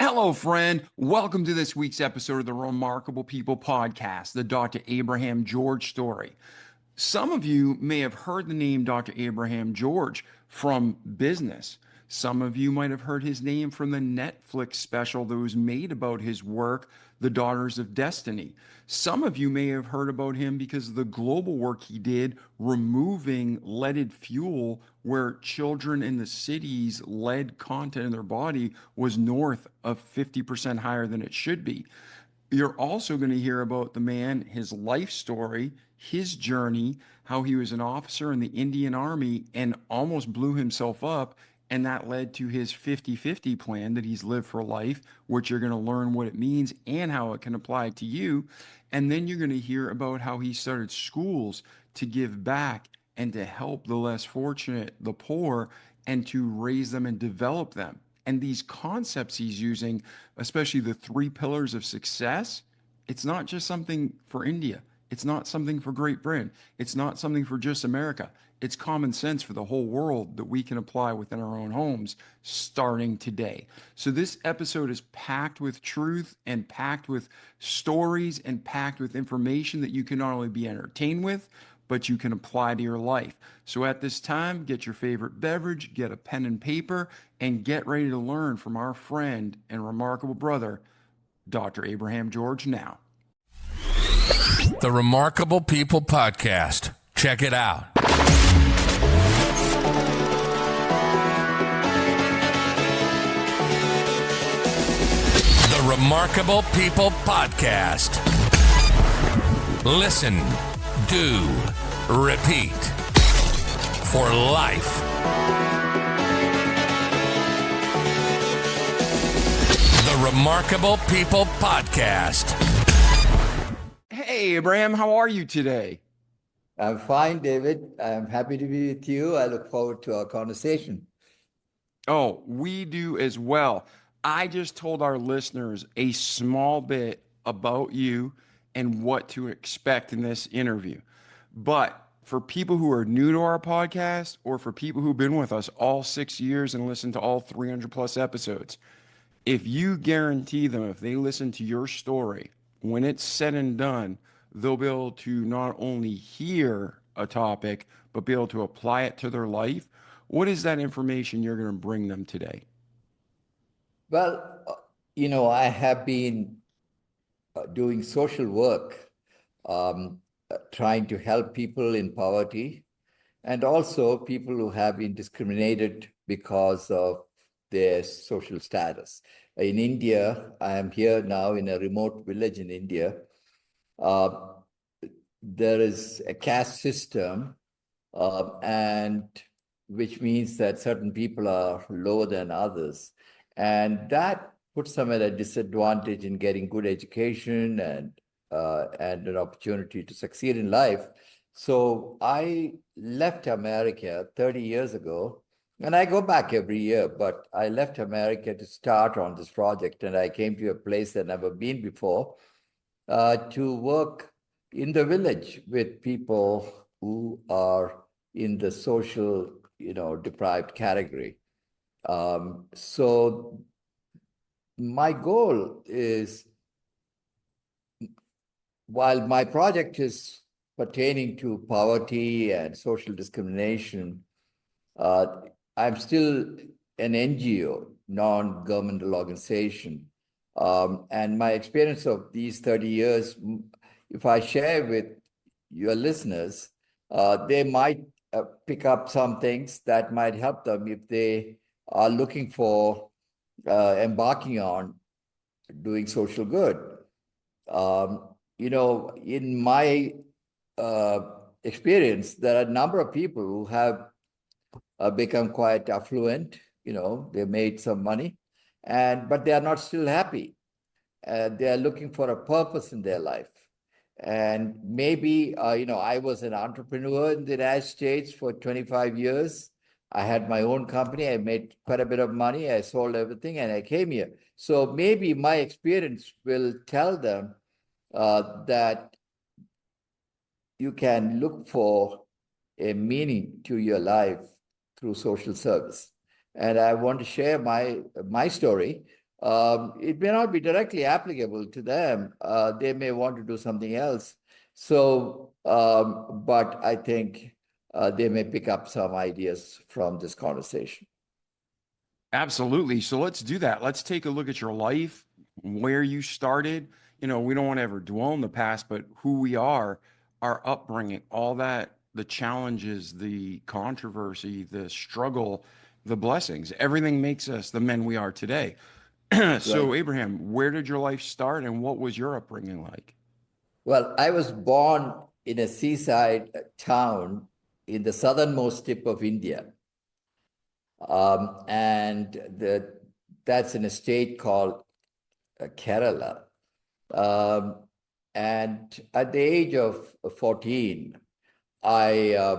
Hello, friend. Welcome to this week's episode of the Remarkable People podcast, the Dr. Abraham George story. Some of you may have heard the name Dr. Abraham George from business. Some of you might have heard his name from the Netflix special that was made about his work, The Daughters of Destiny. Some of you may have heard about him because of the global work he did removing leaded fuel where children in the cities' lead content in their body was north of 50% higher than it should be. You're also going to hear about the man, his life story, his journey, how he was an officer in the Indian Army and almost blew himself up. And that led to his 50-50 plan that he's lived for life, which you're going to learn what it means and how it can apply to you. And then you're going to hear about how he started schools to give back and to help the less fortunate, the poor, and to raise them and develop them. And these concepts he's using, especially the 3 pillars of success, it's not just something for India. It's not something for Great Britain. It's not something for just America. It's common sense for the whole world that we can apply within our own homes starting today. So this episode is packed with truth and packed with stories and packed with information that you can not only be entertained with, but you can apply to your life. So at this time, get your favorite beverage, get a pen and paper, and get ready to learn from our friend and remarkable brother, Dr. Abraham George now. The Remarkable People Podcast. Check it out. The Remarkable People Podcast. Listen, do, repeat for life. The Remarkable People Podcast. Hey, Abraham, how are you today? I'm fine, David. I'm happy to be with you. I look forward to our conversation. Oh, we do as well. I just told our listeners a small bit about you and what to expect in this interview. But for people who are new to our podcast or for people who've been with us all 6 years and listened to all 300 plus episodes, if you guarantee them, if they listen to your story, when it's said and done, they'll be able to not only hear a topic, but be able to apply it to their life. What is that information you're going to bring them today? Well, I have been doing social work, trying to help people in poverty and also people who have been discriminated because of their social status. In India, I am here now in a remote village in India. There is a caste system, and which means that certain people are lower than others. And that puts them at a disadvantage in getting good education and an opportunity to succeed in life. So I left America 30 years ago, and I go back every year, but I left America to start on this project, and I came to a place I'd never been before to work in the village with people who are in the social, deprived category. So my goal is, while my project is pertaining to poverty and social discrimination, I'm still an NGO, non-governmental organization. And my experience of these 30 years, if I share with your listeners, they might pick up some things that might help them if they are looking for embarking on doing social good. In my experience, there are a number of people who have become quite affluent. They made some money, but they are not still happy. They are looking for a purpose in their life. And maybe, I was an entrepreneur in the United States for 25 years. I had my own company. I made quite a bit of money. I sold everything and I came here. So maybe my experience will tell them that you can look for a meaning to your life through social service. And I want to share my story it may not be directly applicable to them. They may want to do something else. So, but I think they may pick up some ideas from this conversation. Absolutely. So let's do that. Let's take a look at your life, where you started. We don't want to ever dwell in the past, but who we are, our upbringing, all that, the challenges, the controversy, the struggle, the blessings, everything makes us the men we are today. Right. So, Abraham, where did your life start and what was your upbringing like? Well, I was born in a seaside town in the southernmost tip of India. And that's in a state called Kerala. Um, and at the age of 14, I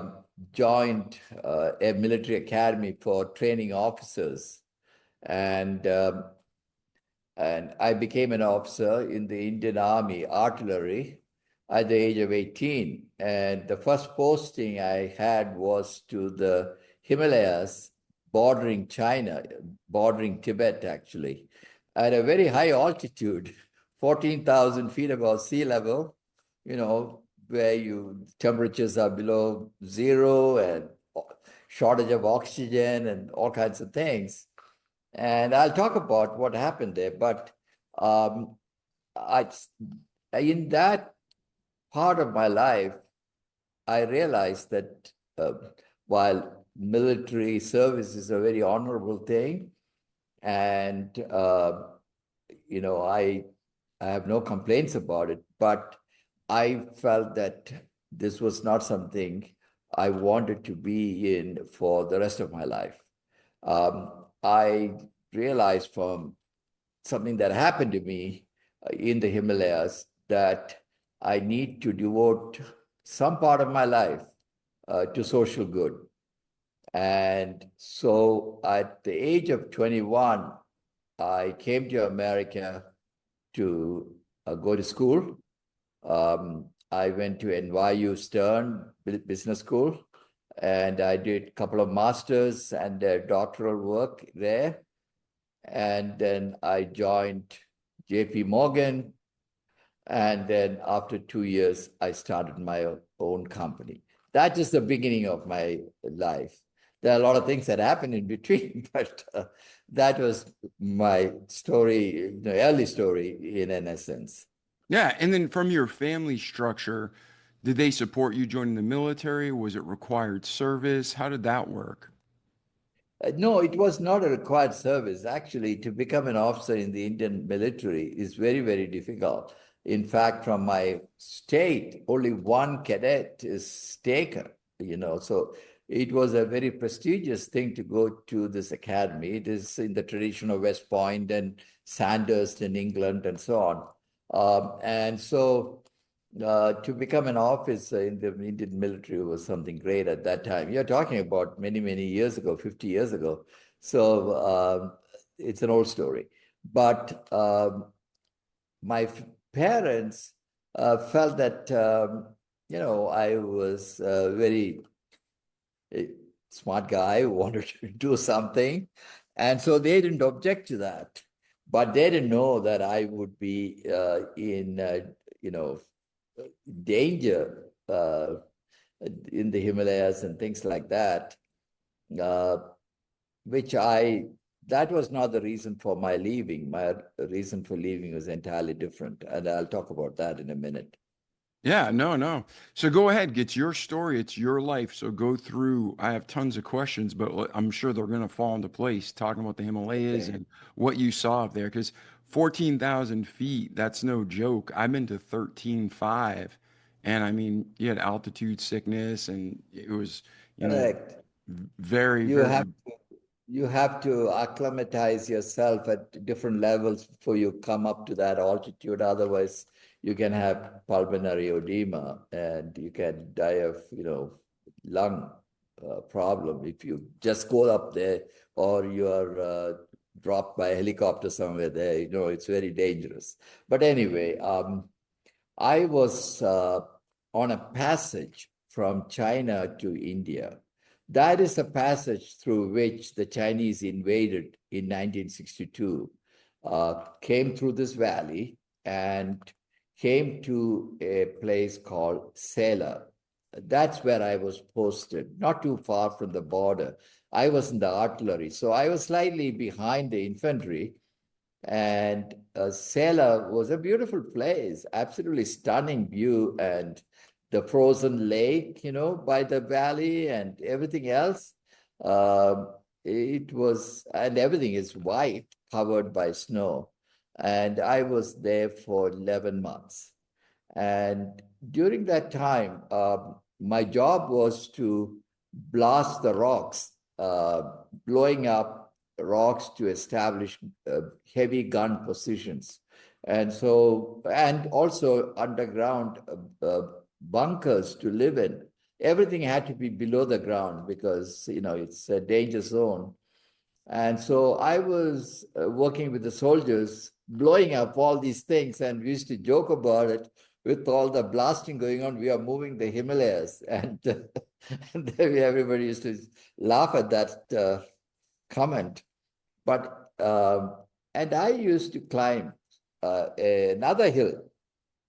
joined a military academy for training officers. And and I became an officer in the Indian Army artillery at the age of 18. And the first posting I had was to the Himalayas, bordering China, bordering Tibet, actually, at a very high altitude, 14,000 feet above sea level, where temperatures are below zero and shortage of oxygen and all kinds of things. And I'll talk about what happened there. But um, I, in that part of my life, I realized that while military service is a very honorable thing, and I have no complaints about it, but I felt that this was not something I wanted to be in for the rest of my life. I realized from something that happened to me in the Himalayas that I need to devote some part of my life to social good. And so at the age of 21, I came to America to go to school. I went to NYU Stern Business School, and I did a couple of masters and doctoral work there. And then I joined JP Morgan. And then after 2 years, I started my own company. That is the beginning of my life. There are a lot of things that happened in between, but that was my story, the early story in an essence. Yeah. And then from your family structure, did they support you joining the military? Was it required service? How did that work? No, it was not a required service. Actually, to become an officer in the Indian military is very, very difficult. In fact, from my state, only one cadet is taken, so it was a very prestigious thing to go to this academy. It is in the tradition of West Point and Sandhurst in England and so on. And so to become an officer in the Indian military was something great at that time. You're talking about many, many years ago, 50 years ago. So it's an old story. But my parents felt that, I was a very smart guy who wanted to do something. And so they didn't object to that. But they didn't know that I would be in, danger in the Himalayas and things like that, uh, which that was not the reason for my leaving. My reason for leaving was entirely different. And I'll talk about that in a minute. Yeah, no, no. So go ahead, it's your story, it's your life. So go through. I have tons of questions, but I'm sure they're going to fall into place talking about the Himalayas Okay. and what you saw up there. Because 14,000 feet, that's no joke. I've been to 13,500, and I mean, you had altitude sickness, and it was, you know, Correct. very, You very, have you have to acclimatize yourself at different levels before you come up to that altitude. Otherwise, you can have pulmonary edema and you can die of, lung problem if you just go up there, or you are dropped by a helicopter somewhere there. It's very dangerous. But anyway, I was on a passage from China to India. That is a passage through which the Chinese invaded in 1962. came through this valley and came to a place called Sela. That's where I was posted, not too far from the border. I was in the artillery, so I was slightly behind the infantry. And Sela was a beautiful place, absolutely stunning view, and the frozen lake, by the valley and everything else. It was, and everything is white, covered by snow. And I was there for 11 months. And during that time, my job was to blast the rocks, blowing up rocks to establish heavy gun positions. And so, and also underground bunkers to live in. Everything had to be below the ground because, it's a danger zone. And so I was working with the soldiers, blowing up all these things, and we used to joke about it. With all the blasting going on, we are moving the Himalayas, and, and everybody used to laugh at that comment. But and I used to climb another hill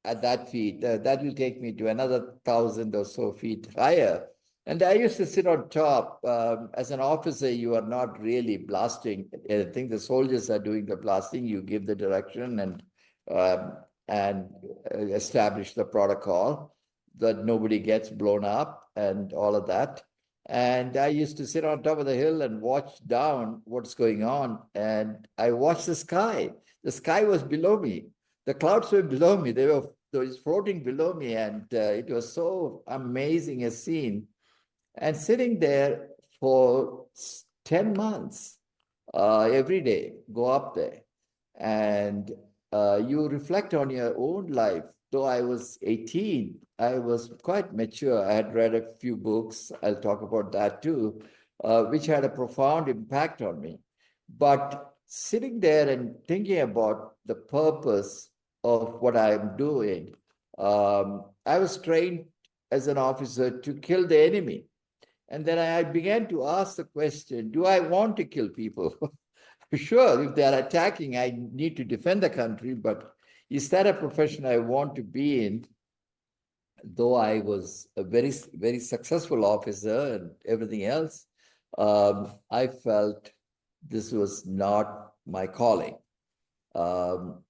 at that feet. That will take me to another 1,000 or so feet higher. And I used to sit on top. As an officer, you are not really blasting. I think the soldiers are doing the blasting. You give the direction and establish the protocol that nobody gets blown up and all of that. And I used to sit on top of the hill and watch down what's going on. And I watched the sky. The sky was below me. The clouds were below me. They were floating below me. And it was so amazing a scene. And sitting there for 10 months, every day, go up there. And you reflect on your own life. Though I was 18, I was quite mature. I had read a few books, I'll talk about that too, which had a profound impact on me. But sitting there and thinking about the purpose of what I'm doing, I was trained as an officer to kill the enemy. And then I began to ask the question, do I want to kill people? Sure, if they're attacking, I need to defend the country, but is that a profession I want to be in? Though I was a very, very successful officer and everything else, I felt this was not my calling. And,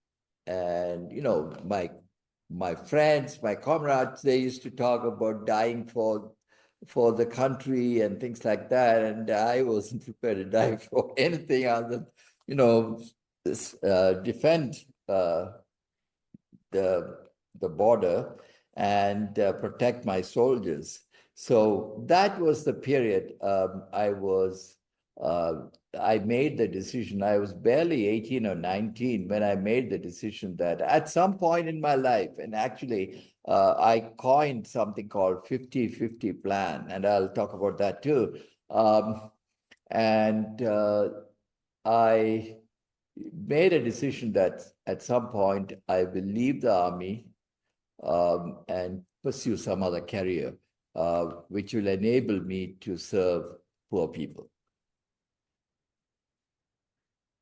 my friends, my comrades, they used to talk about dying for the country and things like that. And I wasn't prepared to die for anything other than, defend the border and protect my soldiers. So that was the period I made the decision. I was barely 18 or 19 when I made the decision that at some point in my life, and actually I coined something called 50-50 plan, and I'll talk about that too. And I made a decision that at some point I will leave the army and pursue some other career, which will enable me to serve poor people.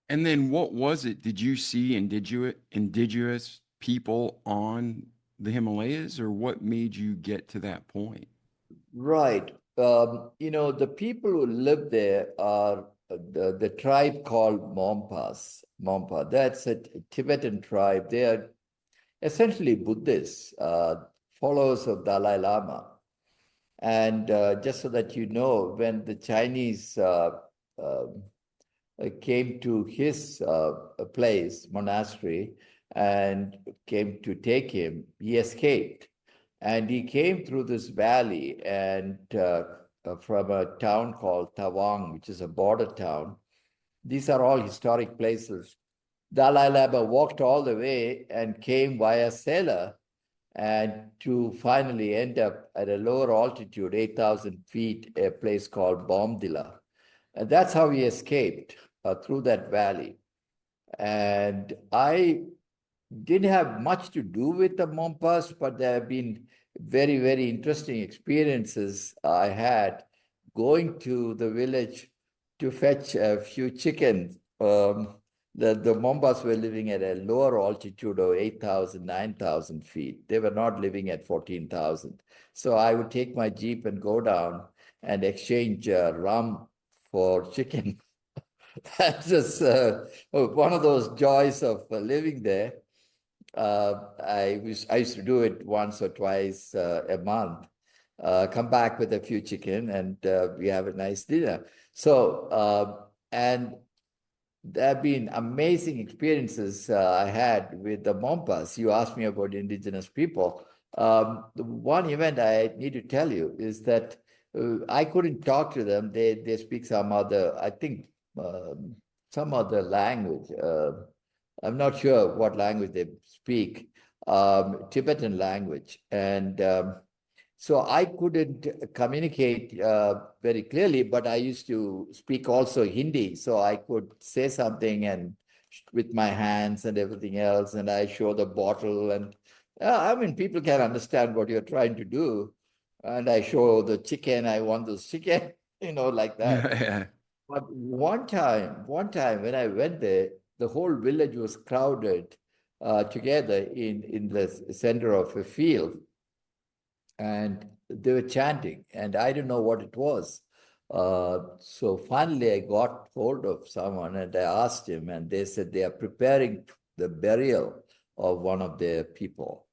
And then what was it? Did you see indigenous people on the Himalayas, or what made you get to that point? Right. The people who live there are the tribe called Mompas. Mompa. That's a Tibetan tribe. They are essentially Buddhists, followers of Dalai Lama. And just so that you know, when the Chinese came to his place, monastery, and came to take him, he escaped. And he came through this valley and from a town called Tawang, which is a border town. These are all historic places. Dalai Lama walked all the way and came via Sela and to finally end up at a lower altitude, 8,000 feet, a place called Bomdila. And that's how he escaped through that valley. And I didn't have much to do with the Mompas, but there have been very, very interesting experiences I had going to the village to fetch a few chickens. The Mombas were living at a lower altitude of 8,000, 9,000 feet. They were not living at 14,000. So I would take my Jeep and go down and exchange rum for chicken. That's just one of those joys of living there. I used to do it once or twice a month. Come back with a few chicken, and we have a nice dinner. So and there have been amazing experiences I had with the Mompas. You asked me about indigenous people. The one event I need to tell you is that I couldn't talk to them. They speak some other, I think, some other language. I'm not sure what language they speak, Tibetan language. And so I couldn't communicate very clearly, but I used to speak also Hindi. So I could say something and with my hands and everything else, and I show the bottle. And I mean, people can understand what you're trying to do. And I show the chicken, I want this chicken, like that. Yeah. But one time when I went there, the whole village was crowded together in the center of a field, and they were chanting, and I didn't know what it was. So finally, I got hold of someone and I asked him, and they said they are preparing the burial of one of their people.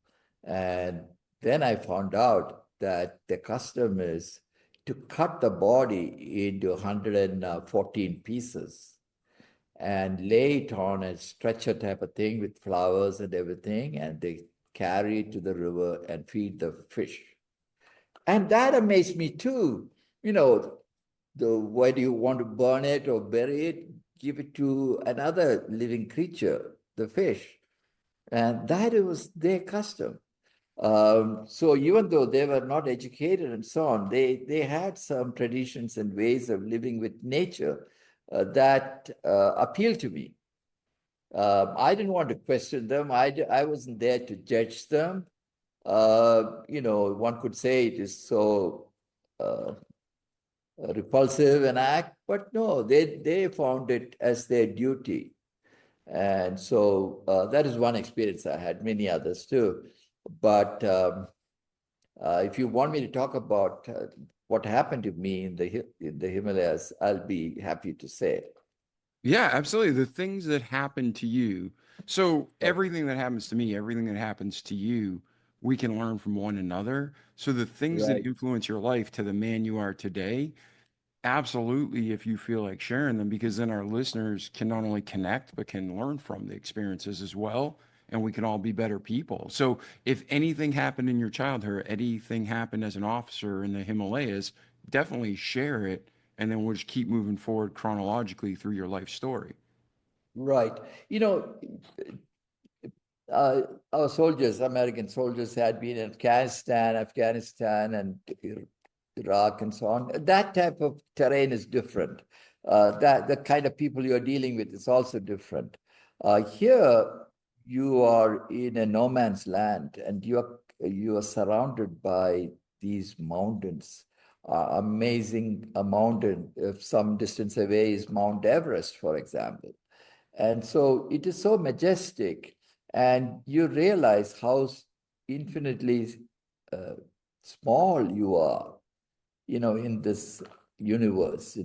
And then I found out that the custom is to cut the body into 114 pieces and lay it on a stretcher type of thing with flowers and everything, and they carry it to the river and feed the fish. And that amazed me too. Why do you want to burn it or bury it? Give it to another living creature, the fish. And that was their custom. So even though they were not educated and so on, they had some traditions and ways of living with nature that appealed to me. I didn't want to question them. I wasn't there to judge them. One could say it is so repulsive an act, but no, they found it as their duty. And so that is one experience. I had many others too. But if you want me to talk about what happened to me in the Himalayas, I'll be happy to say. Yeah, absolutely. The things that happen to you. So Right. everything that happens to me, everything that happens to you, we can learn from one another. So the things that Right. influence your life to the man you are today, absolutely, if you feel like sharing them, because then our listeners can not only connect, but can learn from the experiences as well. And we can all be better people. So if anything happened in your childhood, anything happened as an officer in the Himalayas, definitely share it. And then we'll just keep moving forward chronologically through your life story. Right. Our soldiers, American soldiers, had been in Afghanistan, and Iraq, and so on. That type of terrain is different. That the kind of people you're dealing with is also different. Here, you are in a no man's land, and you are surrounded by these mountains. Amazing a mountain, some distance away is Mount Everest, for example. And so it is so majestic, and you realize how infinitely uh, small you are, in this universe,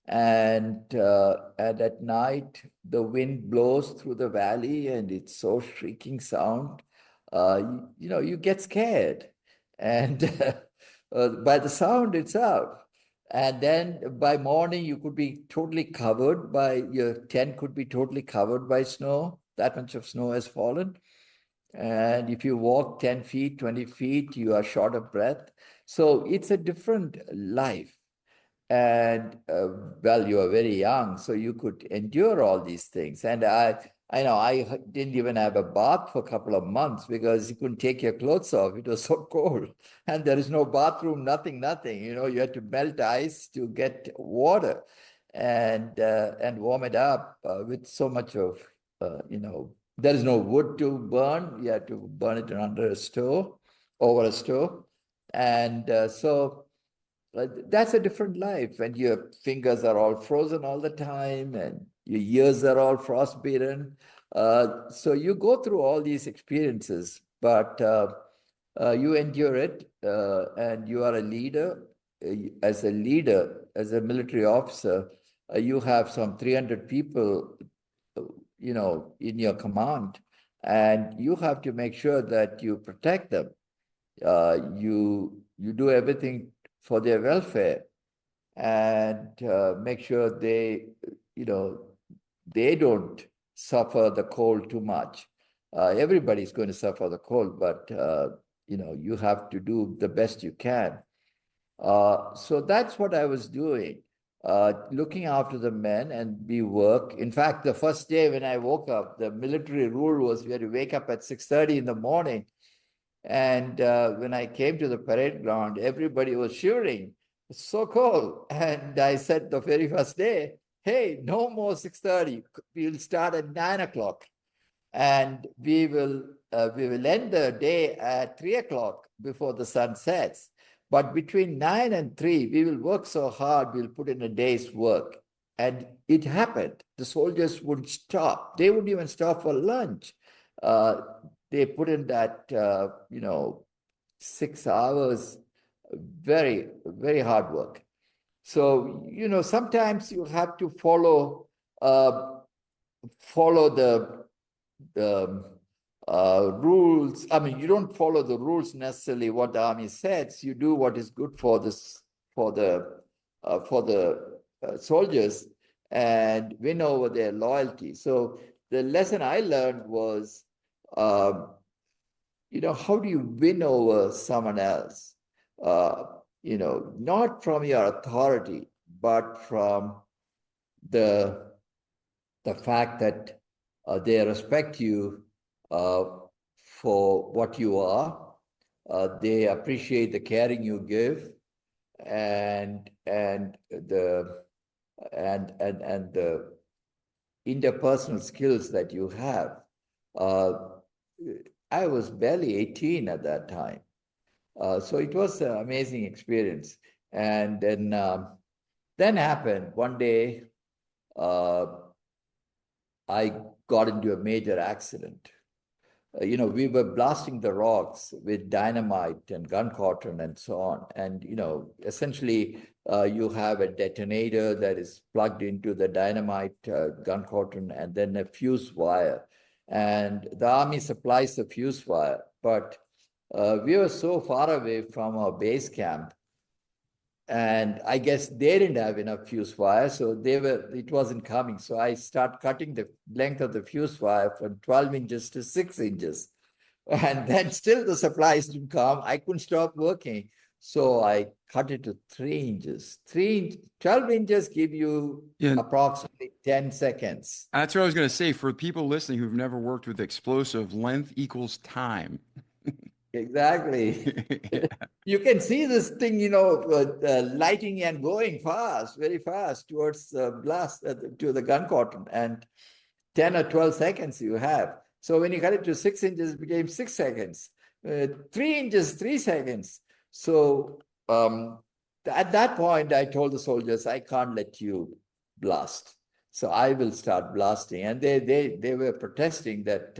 and at night the wind blows through the valley, and it's so shrieking sound. You get scared, and by the sound itself. And then by morning, you could be totally covered by your tent could be totally covered by snow. That much of snow has fallen. And if you walk 10 feet, 20 feet, you are short of breath. So it's a different life. And well, you are very young, so you could endure all these things. And I know I didn't even have a bath for a couple of months because you couldn't take your clothes off. It was so cold, and there is no bathroom, nothing. You had to melt ice to get water, and warm it up with so much of there is no wood to burn. You have to burn it under a stove, over a stove, and so that's a different life, and your fingers are all frozen all the time, and your ears are all frostbitten. So you go through all these experiences, but you endure it, and you are a leader. As a leader, as a military officer, you have some 300 people, in your command, and you have to make sure that you protect them. You do everything for their welfare, and make sure you know, they don't suffer the cold too much. Everybody's going to suffer the cold, but you have to do the best you can. So that's what I was doing, looking after the men, and we work. In fact, the first day when I woke up, the military rule was we had to wake up at 6:30 in the morning. And when I came to the parade ground, everybody was shivering. It's so cold. And I said the very first day, hey, no more 6:30. We'll start at 9 o'clock. And we will end the day at 3 o'clock before the sun sets. But between 9 and 3, we will work so hard, we'll put in a day's work. And it happened. The soldiers wouldn't stop. They wouldn't even stop for lunch. They put in that, 6 hours, very, very hard work. So, sometimes you have to follow the rules. I mean, you don't follow the rules necessarily what the army says. You do what is good for the soldiers, and win over their loyalty. So the lesson I learned was, how do you win over someone else? Not from your authority, but from the fact that they respect you for what you are. They appreciate the caring you give, and the interpersonal skills that you have. I was barely 18 at that time. So it was an amazing experience. And then happened one day, I got into a major accident. We were blasting the rocks with dynamite and gun cotton and so on. And, essentially, you have a detonator that is plugged into the dynamite, gun cotton, and then a fuse wire. And the army supplies the fuse wire. But we were so far away from our base camp, and I guess they didn't have enough fuse wire, so it wasn't coming. So I start cutting the length of the fuse wire from 12 inches to 6 inches. And then still the supplies didn't come. I couldn't stop working. So I cut it to 3 inches. 12 inches give you approximately 10 seconds. That's what I was going to say. For people listening who've never worked with explosive, length equals time. Exactly. Yeah. You can see this thing, lighting and going fast, very fast towards the blast, to the gun cotton, and 10 or 12 seconds you have. So when you cut it to 6 inches, it became 6 seconds. 3 inches, 3 seconds. So at that point, I told the soldiers, I can't let you blast. So I will start blasting. And they were protesting that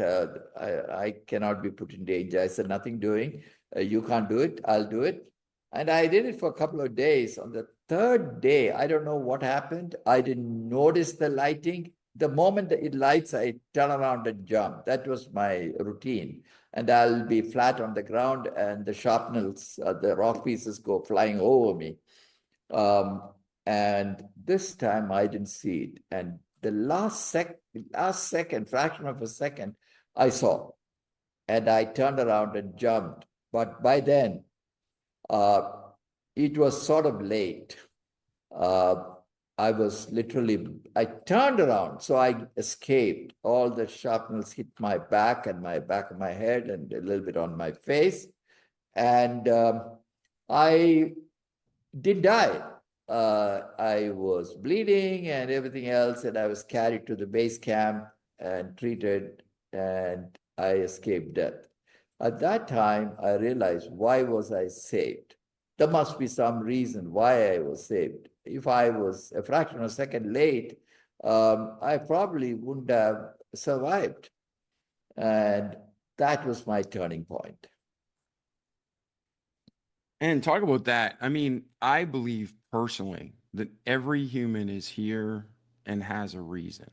I cannot be put in danger. I said, nothing doing. You can't do it. I'll do it. And I did it for a couple of days. On the third day, I don't know what happened. I didn't notice the lighting. The moment it lights, I turn around and jump. That was my routine. And I'll be flat on the ground, and the shrapnels, the rock pieces go flying over me. And this time I didn't see it. And the last second, fraction of a second, I saw. And I turned around and jumped. But by then, it was sort of late. I turned around, so I escaped. All the shrapnels hit my back and my back of my head and a little bit on my face. And I didn't die. I was bleeding and everything else, and I was carried to the base camp and treated, and I escaped death. At that time, I realized, why was I saved? There must be some reason why I was saved. If I was a fraction of a second late, I probably wouldn't have survived. And that was my turning point. And talk about that. I mean, I believe personally that every human is here and has a reason.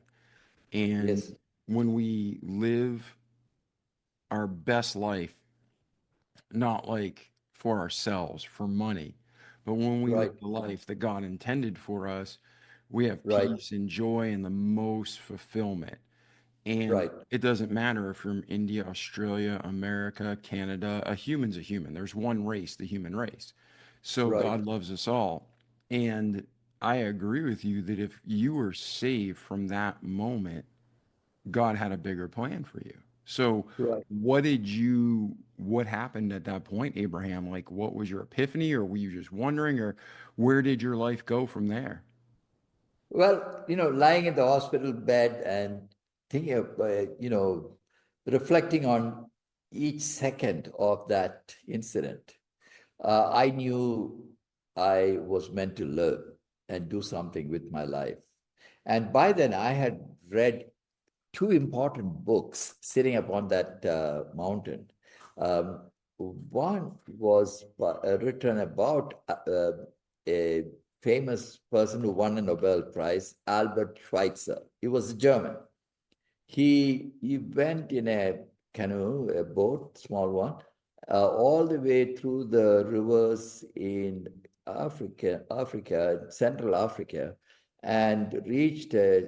And Yes, when we live our best life, not like for ourselves, for money, but when we live right, the life that God intended for us, we have right, peace and joy and the most fulfillment. And right, it doesn't matter if you're from India, Australia, America, Canada, a human's a human. There's one race, the human race. So right, God loves us all. And I agree with you that if you were saved from that moment, God had a bigger plan for you. So right. what happened at that point, Abraham? Like, what was your epiphany, or were you just wondering, or where did your life go from there? Well, lying in the hospital bed and thinking of, reflecting on each second of that incident, I knew I was meant to live and do something with my life. And by then, I had read two important books sitting upon that mountain. Um, One was written about a famous person who won a Nobel Prize, Albert Schweitzer. He was a German. He went in a canoe, a boat, small one, all the way through the rivers in Central Africa, and reached a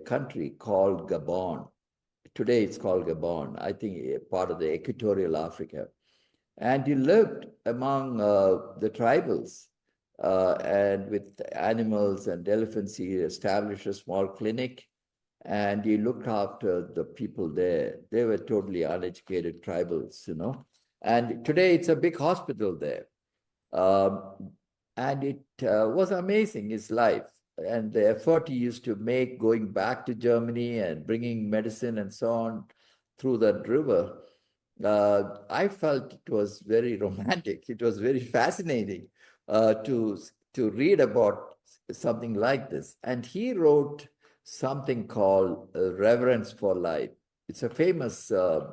country called Gabon. Today it's called Gabon. I think a part of the equatorial Africa. And he lived among the tribals and with animals and elephants. He established a small clinic and he looked after the people there. They were totally uneducated tribals. And today it's a big hospital there. Um, and it was amazing, his life. And the effort he used to make going back to Germany and bringing medicine and so on through that river, I felt it was very romantic. It was very fascinating to read about something like this. And he wrote something called Reverence for Life. It's a famous uh,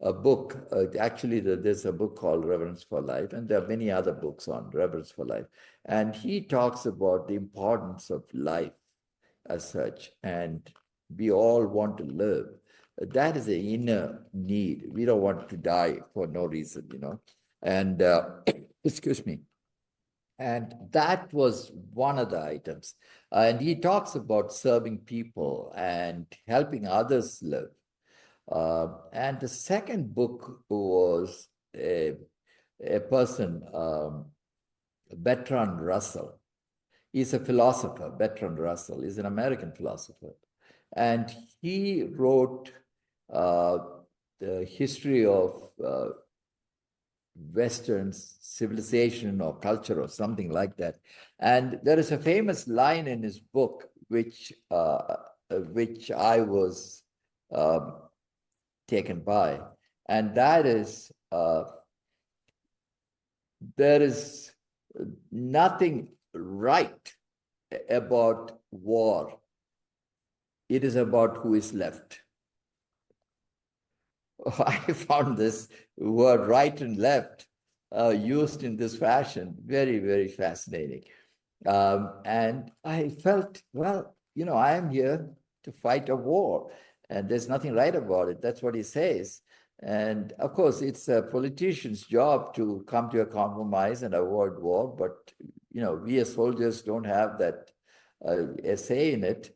a book. Actually, there's a book called Reverence for Life, and there are many other books on Reverence for Life. And he talks about the importance of life as such, and we all want to live. That is an inner need. We don't want to die for no reason. And excuse me. And that was one of the items. And he talks about serving people and helping others live. And the second book was a person, Bertrand Russell. He's a philosopher. Bertrand Russell is an American philosopher. And he wrote uh, the history of Western civilization or culture or something like that. And there is a famous line in his book which I was um, taken by, and that is there is nothing right about war. It is about who is left. I found this word right and left used in this fashion very, very fascinating. And I felt, well, I am here to fight a war, and there's nothing right about it. That's what he says. And of course, it's a politician's job to come to a compromise and avoid war, but we as soldiers don't have that a say in it.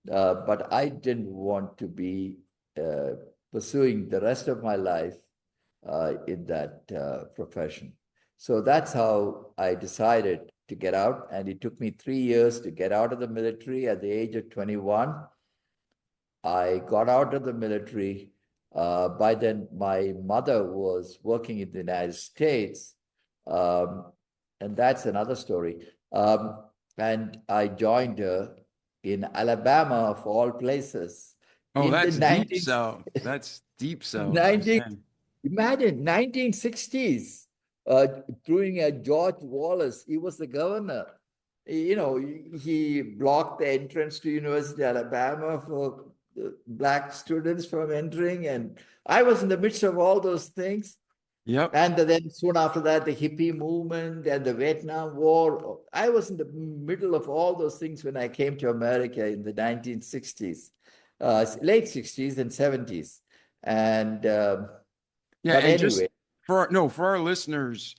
But I didn't want to be pursuing the rest of my life in that profession. So that's how I decided to get out. And it took me 3 years to get out of the military at the age of 21. I got out of the military. By then, my mother was working in the United States. Um, and that's another story. And I joined her in Alabama, of all places, Oh, in the that's deep 19, south. That's deep south. 19 Man. imagine 1960s, during George Wallace. He was the governor. he blocked the entrance to University of Alabama for black students from entering. And I was in the midst of all those things. Yep. And then soon after that, the hippie movement and the Vietnam War. I was in the middle of all those things when I came to America in the 1960s, late 60s and 70s. And Yeah. but And just anyway, for our listeners,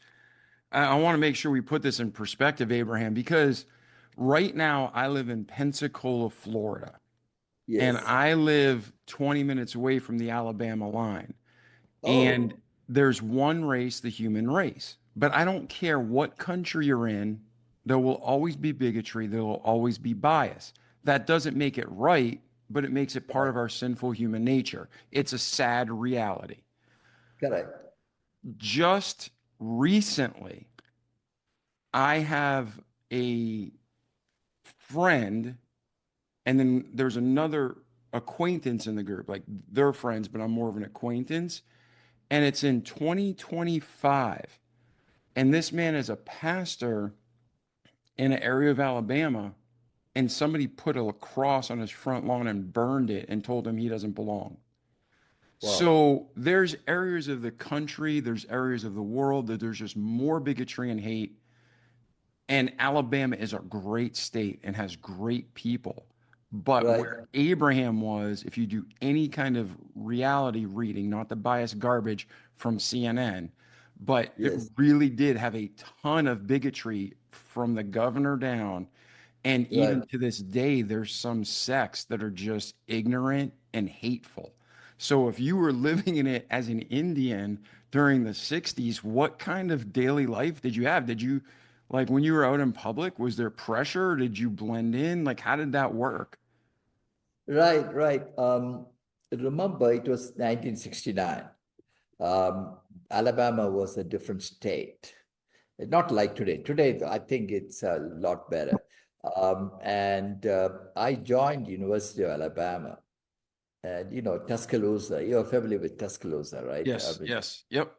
I want to make sure we put this in perspective, Abraham, because right now I live in Pensacola, Florida, and yes. I live 20 minutes away from the Alabama line. And Oh, there's one race, the human race. But I don't care what country you're in, there will always be bigotry, there will always be bias. That doesn't make it right, but it makes it part right. of our sinful human nature. It's a sad reality. Correct. Just recently, I have a friend, and then there's another acquaintance in the group. Like they're friends, but I'm more of an acquaintance. And it's in 2025. And this man is a pastor in an area of Alabama, and somebody put a cross on his front lawn and burned it and told him he doesn't belong. Wow. So there's areas of the country, there's areas of the world that there's just more bigotry and hate. And Alabama is a great state and has great people. But Right. where Abraham was, if you do any kind of reality reading, not the biased garbage from CNN, but it Yes. really did have a ton of bigotry from the governor down. And even Right. to this day, there's some sects that are just ignorant and hateful. So if you were living in it as an Indian during the 60s, what kind of daily life did you have? Did you, like, when you were out in public, was there pressure? Did you blend in? Like, how did that work? Right. Right. Remember, it was 1969. Alabama was a different state. Not like today. Today, I think it's a lot better. And I joined University of Alabama, and Tuscaloosa. You're familiar with Tuscaloosa, right? I Yes, mean, yes, yep.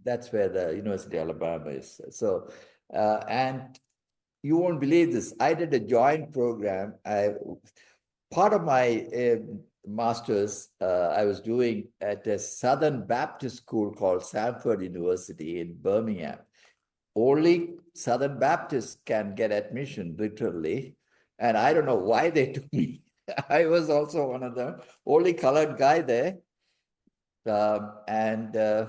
that's where the University of Alabama is. So, and you won't believe this. I did a joint program. Part of my master's I was doing at a Southern Baptist school called Samford University in Birmingham. Only Southern Baptists can get admission, literally. And I don't know why they took me. I was also one of them, only colored guy there. And uh,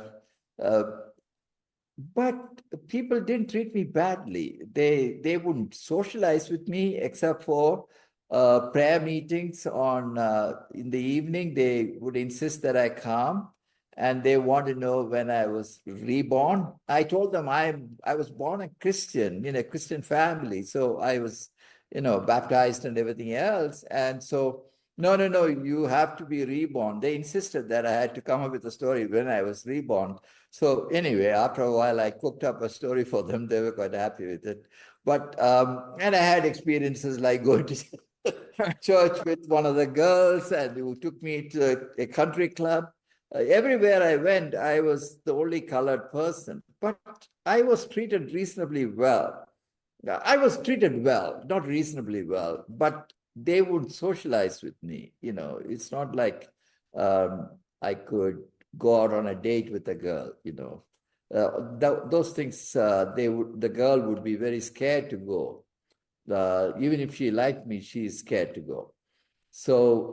but people didn't treat me badly. They wouldn't socialize with me except for prayer meetings on in the evening. They would insist that I come, and they want to know when I was reborn. I told them I was born a Christian in a Christian family, so I was baptized and everything else. And so no, no, no, you have to be reborn. They insisted that I had to come up with a story when I was reborn. So anyway, after a while, I cooked up a story for them. They were quite happy with it. But and I had experiences like going to church with one of the girls, and who took me to a country club. Everywhere I went, I was the only colored person, but I was treated reasonably well. I was treated well, not reasonably well, but they would socialize with me. It's not like I could go out on a date with a girl. Those things, the girl would be very scared to go. Even if she liked me, she's scared to go. So,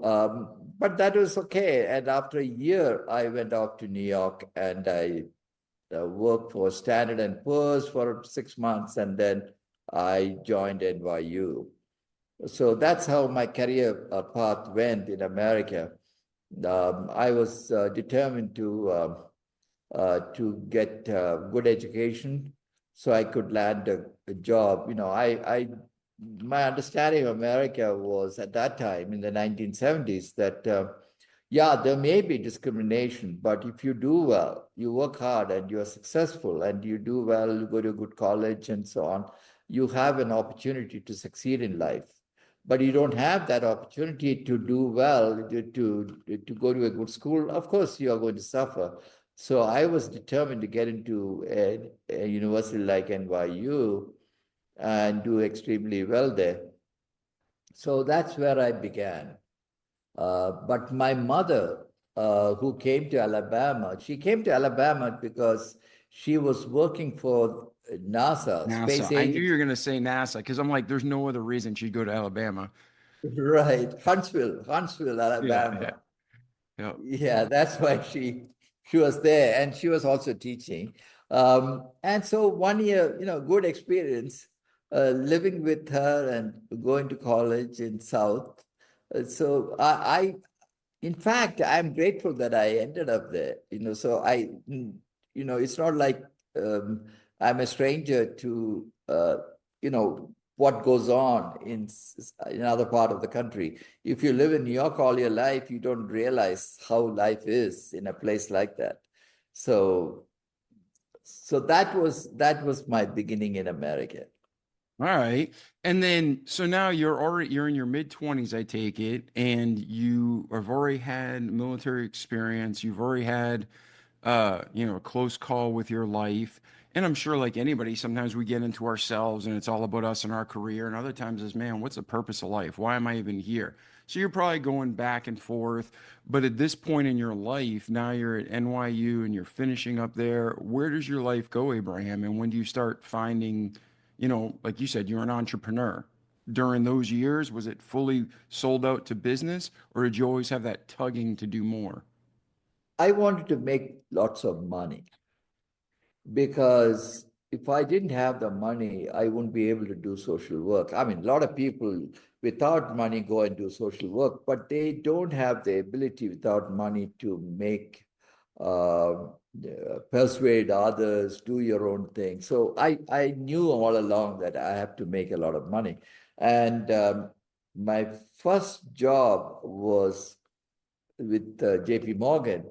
but that was okay. And after a year, I went off to New York, and I worked for Standard and Poor's for 6 months, and then I joined NYU. So that's how my career path went in America. I was determined to get good education so I could land a job. My understanding of America was at that time in the 1970s that yeah, there may be discrimination, but if you do well, you work hard and you're successful and you do well, you go to a good college and so on, you have an opportunity to succeed in life. But you don't have that opportunity to do well, to go to a good school. Of course, you are going to suffer. So I was determined to get into a university like NYU. and do extremely well there. So that's where I began. But my mother, who came to Alabama, she came to Alabama because she was working for NASA, NASA. space I knew you agency. were going to say NASA because I'm like, there's no other reason she'd go to Alabama. Right, Huntsville, Yeah, yeah, Alabama. yeah. Yeah, that's why she was there, and she was also teaching. And so 1 year, good experience living with her and going to college in South. So in fact, I'm grateful that I ended up there. It's not like um, I'm a stranger to what goes on in another part of the country. If you live in New York all your life, you don't realize how life is in a place like that. So, so that was my beginning in America. All right. And then so now you're in your mid 20s, I take it, and you have already had military experience. You've already had a close call with your life. And I'm sure like anybody, sometimes we get into ourselves and it's all about us and our career. And other times is, man, what's the purpose of life? Why am I even here? So you're probably going back and forth. But at this point in your life, now you're at NYU and you're finishing up there. Where does your life go, Abraham? And when do you start finding, like you said, you're an entrepreneur. During those years, was it fully sold out to business or did you always have that tugging to do more? I wanted to make lots of money, because if I didn't have the money, I wouldn't be able to do social work. I mean, a lot of people without money go and do social work, but they don't have the ability without money to make, persuade others, do your own thing. So I knew all along that I have to make a lot of money. And my first job was with JP Morgan.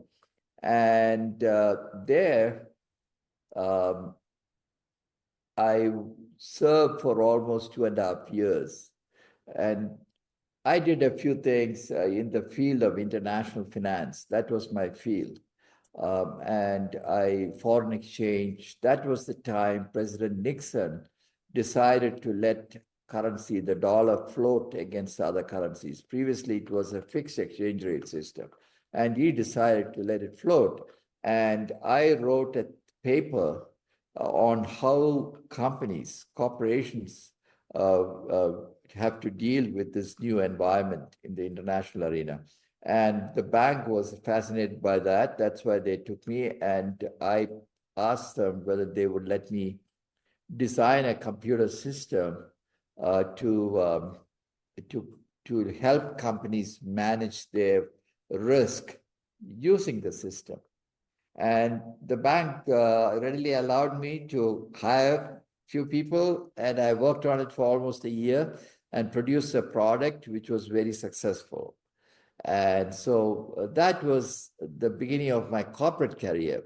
And there, um, I served for almost 2.5 years. And I did a few things in the field of international finance. That was my field. And foreign exchange. That was the time President Nixon decided to let currency, the dollar, float against other currencies. Previously, it was a fixed exchange rate system, and he decided to let it float. And I wrote a paper on how corporations, have to deal with this new environment in the international arena. And the bank was fascinated by that. That's why they took me. And I asked them whether they would let me design a computer system uh, to, um, to, to help companies manage their risk using the system. And the bank readily allowed me to hire few people, and I worked on it for almost a year and produced a product which was very successful. And so that was the beginning of my corporate career.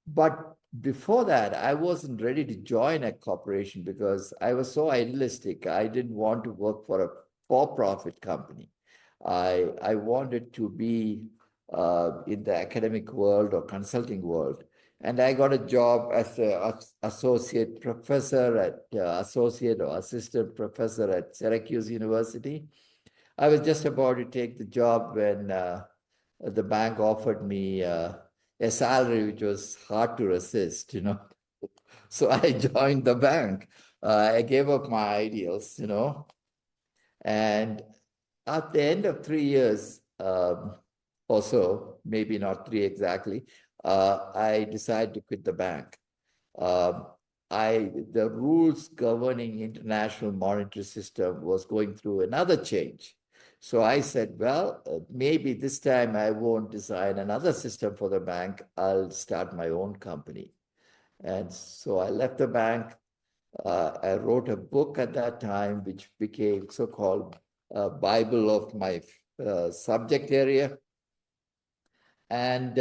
But before that, I wasn't ready to join a corporation because I was so idealistic. I didn't want to work for a for-profit company. I wanted to be in the academic world or consulting world. And I got a job as an associate professor associate or assistant professor at Syracuse University. I was just about to take the job when the bank offered me a salary which was hard to resist. So I joined the bank. I gave up my ideals. And at the end of 3 years, or so, maybe not three exactly, I decided to quit the bank. Um, the rules governing international monetary system was going through another change. So I said, well, maybe this time I won't design another system for the bank. I'll start my own company. And so I left the bank. I wrote a book at that time, which became so-called Bible of my subject area. And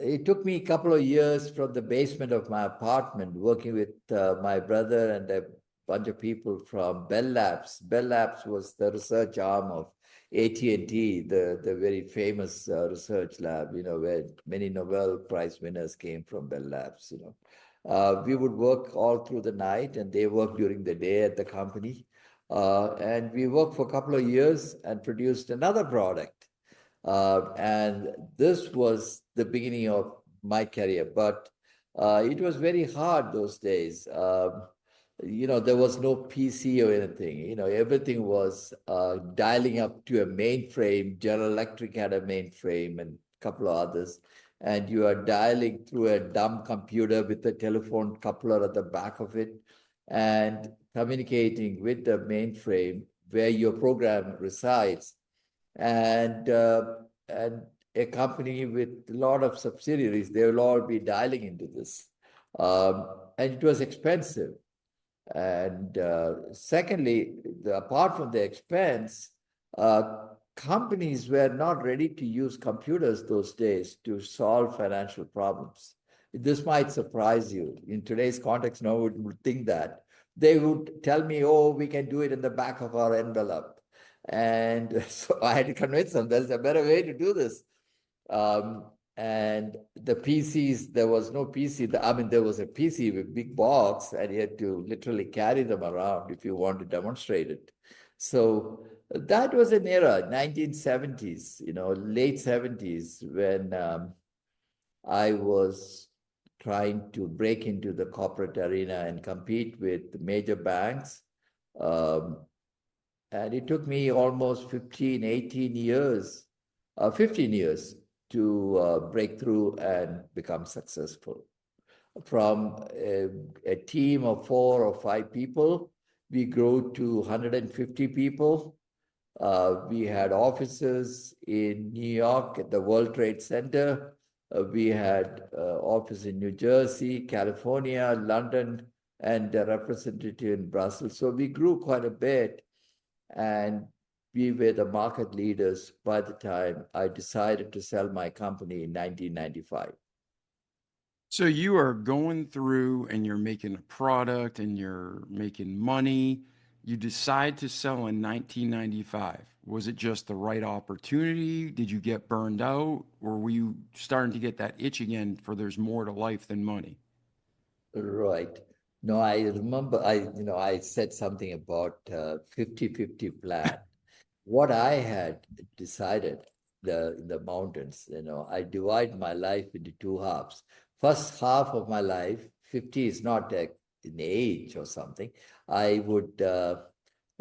it took me a couple of years from the basement of my apartment, working with my brother and a bunch of people from Bell Labs. Bell Labs was the research arm of AT&T, the very famous research lab, where many Nobel Prize winners came from Bell Labs. We would work all through the night, and they worked during the day at the company. And we worked for a couple of years and produced another product. And this was the beginning of my career. But it was very hard those days. There was no PC or anything. Everything was dialing up to a mainframe. General Electric had a mainframe and a couple of others. And you are dialing through a dumb computer with a telephone coupler at the back of it and communicating with the mainframe where your program resides. And a company with a lot of subsidiaries, they will all be dialing into this. And it was expensive. And secondly, apart from the expense, companies were not ready to use computers those days to solve financial problems. This might surprise you. In today's context, no one would think that. They would tell me, oh, we can do it in the back of our envelope. And so I had to convince them there's a better way to do this. And the PCs, there was no PC. There was a PC with big box, and you had to literally carry them around if you want to demonstrate it. So that was an era, 1970s, late 70s, when I was trying to break into the corporate arena and compete with major banks. And it took me almost 15 years to break through and become successful. From a team of 4 or 5 people, we grew to 150 people. We had offices in New York at the World Trade Center. We had office in New Jersey, California, London, and a representative in Brussels. So we grew quite a bit, and we were the market leaders by the time I decided to sell my company in 1995. So you are going through and you're making a product and you're making money. You decide to sell in 1995. Was it just the right opportunity? Did you get burned out? Or were you starting to get that itch again for there's more to life than money? Right. No, I remember I said something about 50-50 plan. What I had decided in the mountains, I divide my life into 2 halves. First half of my life, 50 is not an age or something. I would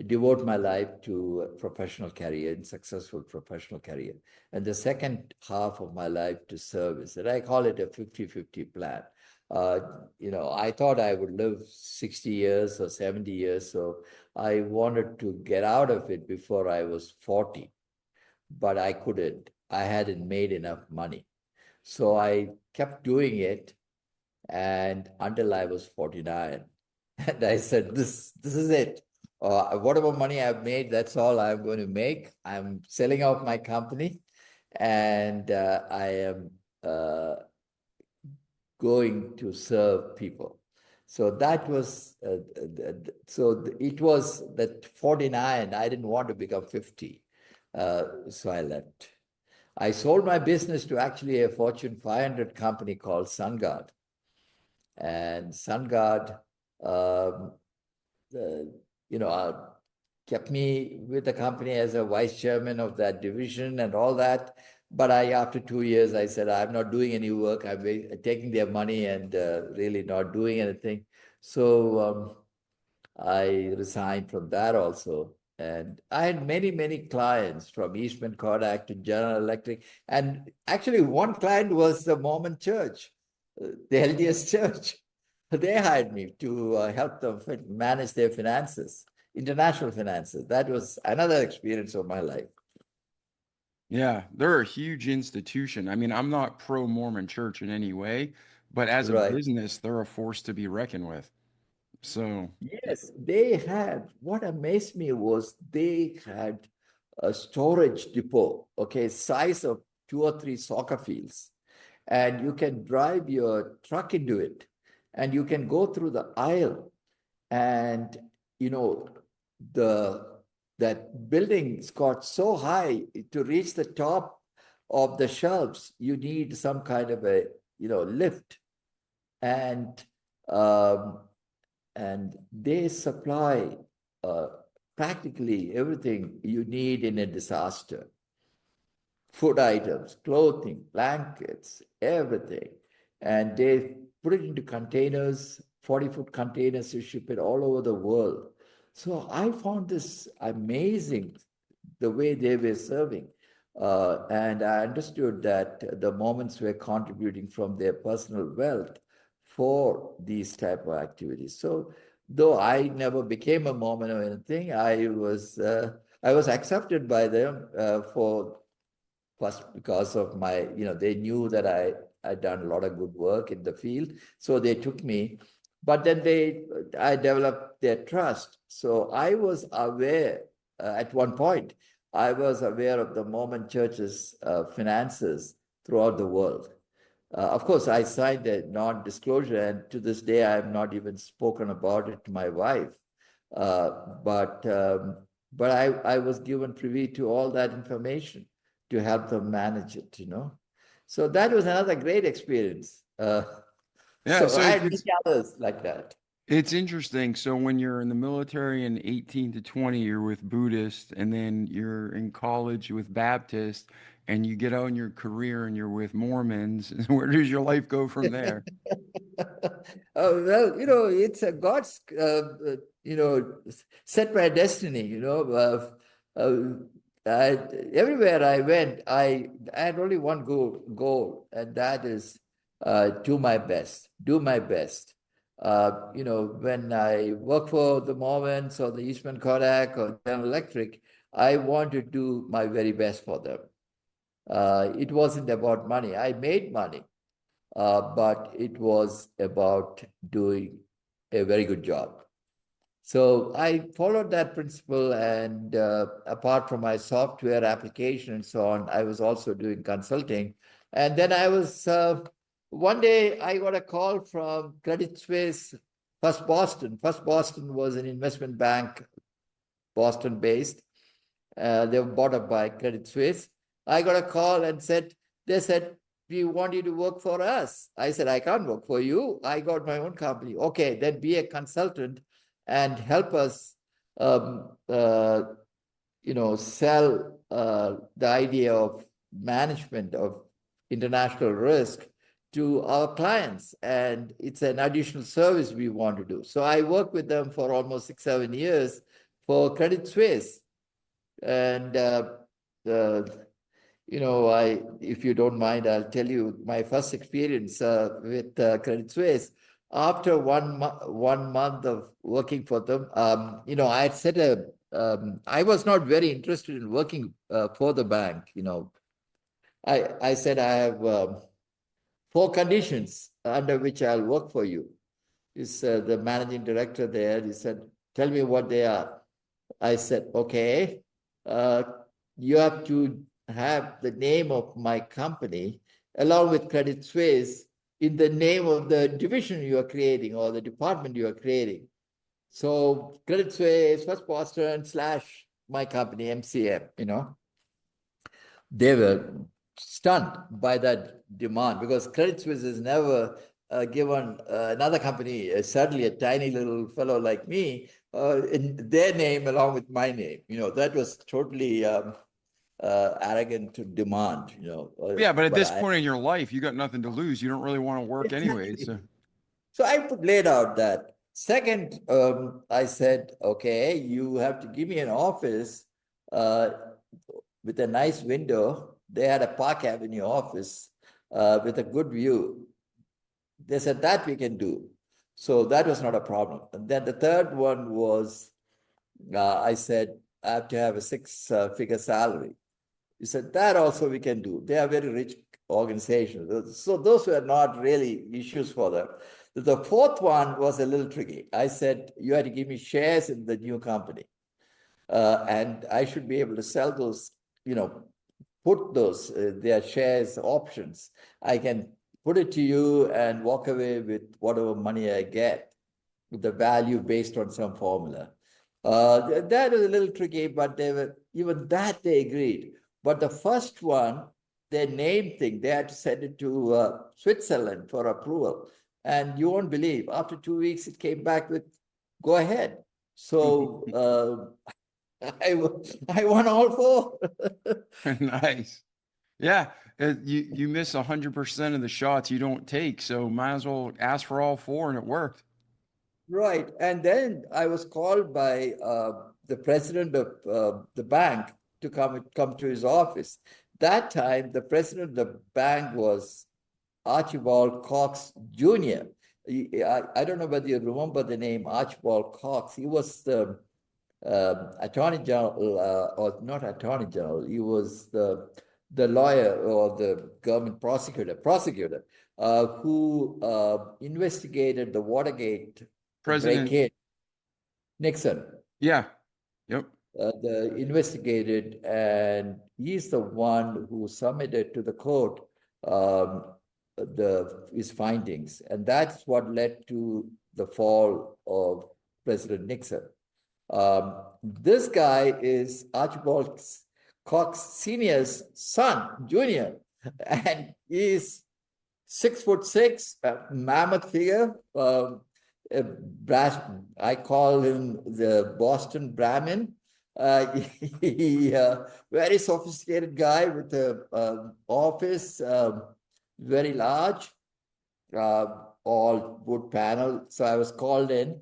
devote my life to a professional career and successful professional career. And the second half of my life to service. And I call it a 50-50 plan. I thought I would live 60 years or 70 years. So I wanted to get out of it before I was 40, but I couldn't. I hadn't made enough money. So I kept doing it, and until I was 49. And I said, this is it. Whatever money I've made, that's all I'm going to make. I'm selling off my company, and I am going to serve people. So that was, it was that 49, I didn't want to become 50. So I left. I sold my business to actually a Fortune 500 company called SunGard. And SunGard, um, kept me with the company as a vice chairman of that division and all that. But after 2 years, I said, I'm not doing any work. I'm taking their money and really not doing anything. So I resigned from that also. And I had many, many clients from Eastman Kodak to General Electric. And actually, one client was the Mormon church, the LDS church. They hired me to help them manage their finances, international finances. That was another experience of my life. Yeah, they're a huge institution. I mean, I'm not pro Mormon church in any way, but as a Right. business, they're a force to be reckoned with. So, Yes, they had, what amazed me was they had a storage depot, okay, size of 2 or 3 soccer fields. And you can drive your truck into it, and you can go through the aisle, and you know the that building's got so high to reach the top of the shelves, you need some kind of a lift. And Um, and they supply uh, practically everything you need in a disaster: food items, clothing, blankets, everything. And they put it into containers, 40-foot containers, to ship it all over the world. So I found this amazing, the way they were serving. And I understood that the Mormons were contributing from their personal wealth for these type of activities. So though I never became a Mormon or anything, I was accepted by them for first because of my, they knew that I'd done a lot of good work in the field, so they took me. But then I developed their trust. So I was aware at one point. I was aware of the Mormon Church's finances throughout the world. Of course, I signed a non-disclosure, and to this day, I have not even spoken about it to my wife. Uh, but um, but I was given privy to all that information to help them manage it. So that was another great experience. Yeah, So so I had many it's others like that. it's interesting. So when you're in the military in 18 to 20, you're with Buddhists, and then you're in college with Baptists, and you get out in your career and you're with Mormons. Where does your life go from there? Well, it's a God's, set my destiny. Everywhere I went, I had only one goal, and that is do my best, do my best. When I work for the Mormons or the Eastman Kodak or General Electric, I want to do my very best for them. It wasn't about money. I made money, but it was about doing a very good job. So I followed that principle, and apart from my software application and so on, I was also doing consulting. And then one day I got a call from Credit Suisse, First Boston. First Boston was an investment bank, Boston based. They were bought up by Credit Suisse. I got a call and they said, we want you to work for us. I said, I can't work for you. I got my own company. Okay, then be a consultant and help us, sell the idea of management of international risk to our clients. And it's an additional service we want to do. So I worked with them for almost 6-7 years for Credit Suisse. And if you don't mind, I'll tell you my first experience with Credit Suisse. After 1 month of working for them, I had said I was not very interested in working for the bank. I said I have 4 conditions under which I'll work for you. Is the managing director there? He said, "Tell me what they are." I said, "Okay, you have to have the name of my company along with Credit Suisse in the name of the division you are creating or the department you are creating." So Credit Suisse, First Boston / my company, MCM, they were stunned by that demand, because Credit Suisse has never given another company, certainly a tiny little fellow like me, in their name along with my name. That was totally arrogant to demand. Yeah, but at But this I point in your life, you got nothing to lose. You don't really want to work anyway. exactly. So So I laid out that. Second, I said, okay, you have to give me an office uh, with a nice window. They had a Park Avenue office with a good view. They said that we can do. So that was not a problem. And then the third one was, I said, I have to have a 6-figure salary. He said, that also we can do. They are very rich organizations. So those were not really issues for them. The fourth one was a little tricky. I said, you had to give me shares in the new company. And I should be able to sell those, put those, their shares options. I can put it to you and walk away with whatever money I get, with the value based on some formula. That was a little tricky, but even that they agreed. But the first one, their name thing, they had to send it to Switzerland for approval. And you won't believe, after 2 weeks, it came back with, go ahead. So I won all four. Nice. Yeah, you miss 100% of the shots you don't take, so might as well ask for all four, and it worked. Right. And then I was called by the president of the bank to come to his office. That time, the president of the bank was Archibald Cox Jr. I don't know whether you remember the name Archibald Cox. He was the attorney general, or not attorney general. He was the lawyer or the government prosecutor who investigated the Watergate President, break-in. Nixon, yeah, yep. the investigated, and he's the one who submitted to the court his findings, and that's what led to the fall of President Nixon. This guy is Archibald Cox Sr.'s son, Junior, and he's 6'6", a mammoth figure. I call him the Boston Brahmin. He very sophisticated guy with a office, very large, all wood panel. So I was called in,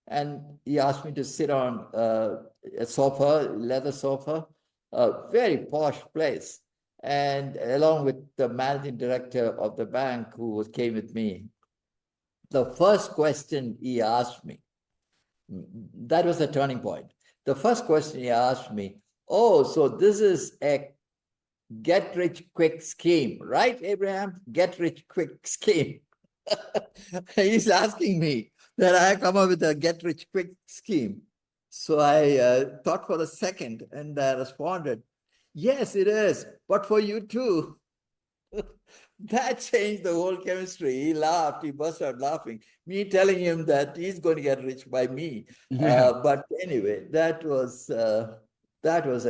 and he asked me to sit on a sofa, leather sofa, a very posh place, and along with the managing director of the bank who came with me. The first question he asked me, that was a turning point. The first question he asked me, oh, so this is a get rich quick scheme, right, Abraham? Get rich quick scheme. He's asking me that I come up with a get rich quick scheme. So I thought for a second and I responded, yes, it is, but for you too. That changed the whole chemistry. He laughed, he burst out laughing, me telling him that he's going to get rich by me. Yeah. But anyway, that was a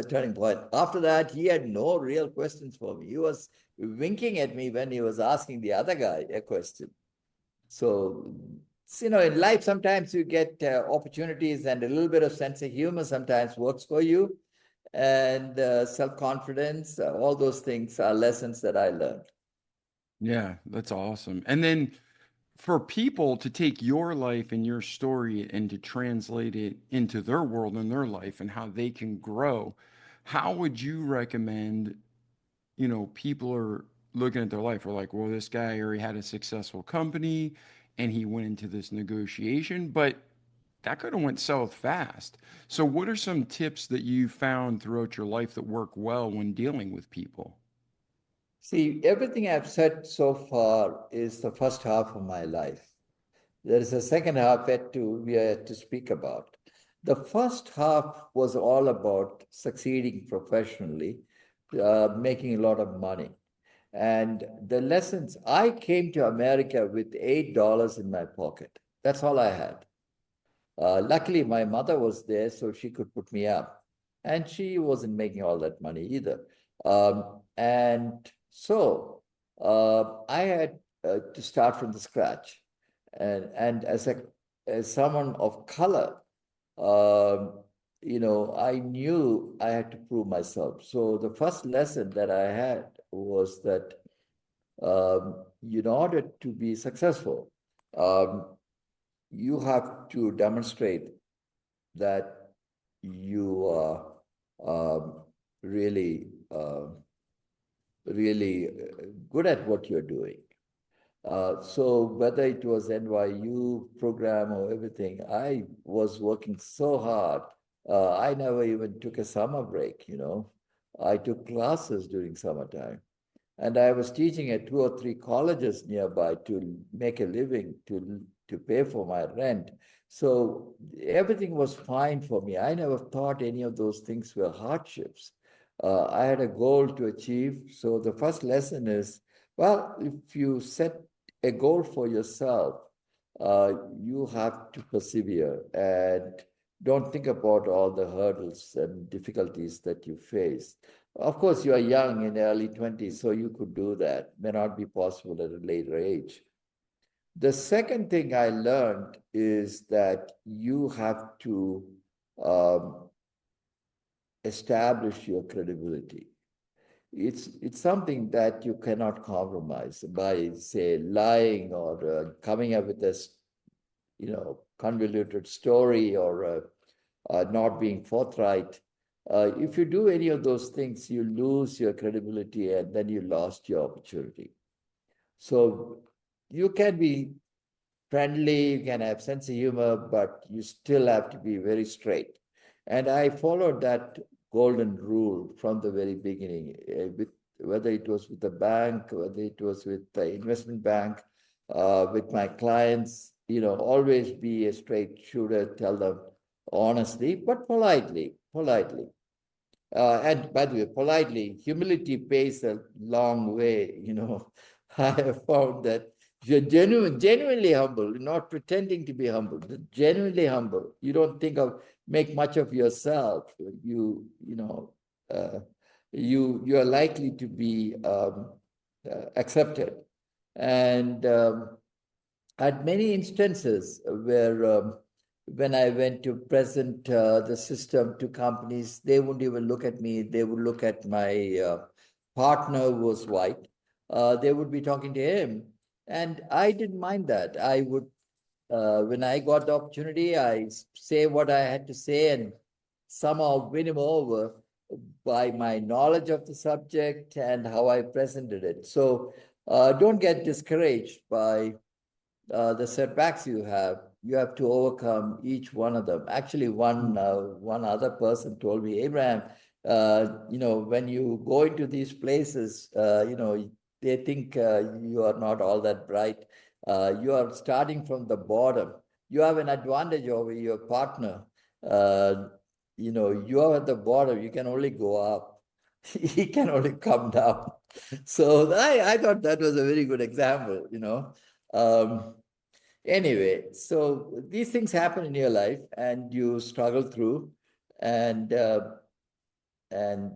turning point. After that, he had no real questions for me. He was winking at me when he was asking the other guy a question. So, in life, sometimes you get opportunities, and a little bit of sense of humor sometimes works for you. And self-confidence, all those things are lessons that I learned. Yeah, that's awesome. And then for people to take your life and your story and to translate it into their world and their life and how they can grow, how would you recommend, people are looking at their life are like, well, this guy already had a successful company and he went into this negotiation, but that could have went south fast. So what are some tips that you found throughout your life that work well when dealing with people? See, everything I've said so far is the first half of my life. There is a second half we have to speak about. The first half was all about succeeding professionally, making a lot of money. And the lessons, I came to America with $8 in my pocket. That's all I had. Luckily, my mother was there, so she could put me up. And she wasn't making all that money either. And so I had to start from the scratch. And as someone of color, I knew I had to prove myself. So the first lesson that I had was that in order to be successful, you have to demonstrate that you are really, really good at what you're doing. So whether it was NYU program or everything, I was working so hard. I never even took a summer break, I took classes during summertime. And I was teaching at 2 or 3 colleges nearby to make a living, to pay for my rent. So everything was fine for me. I never thought any of those things were hardships. I had a goal to achieve. So the first lesson is, well, if you set a goal for yourself, you have to persevere and don't think about all the hurdles and difficulties that you face. Of course, you are young in the early 20s, so you could do that. May not be possible at a later age. The second thing I learned is that you have to um, establish your credibility. It's something that you cannot compromise by, say, lying or coming up with this, convoluted story or not being forthright. If you do any of those things, you lose your credibility and then you lost your opportunity. So you can be friendly, you can have sense of humor, but you still have to be very straight. And I followed that golden rule from the very beginning, with whether it was with the bank, whether it was with the investment bank, with my clients, always be a straight shooter, tell them honestly, but politely, politely. And by the way, politely, humility pays a long way. I have found that if you're genuinely humble, not pretending to be humble, but genuinely humble, you don't make much of yourself. Uh, you are likely to be accepted. And at many instances where when I went to present the system to companies, they wouldn't even look at me. They would look at my partner who was white. They would be talking to him. And I didn't mind that. When I got the opportunity, I say what I had to say and somehow win him over by my knowledge of the subject and how I presented it. So don't get discouraged by the setbacks you have. You have to overcome each one of them. Actually, one other person told me, Abraham, when you go into these places, they think you are not all that bright. You are starting from the bottom. You have an advantage over your partner. Uh, you are at the bottom. You can only go up. He can only come down. So I thought that was a very good example. Um, Anyway, so these things happen in your life and you struggle through and and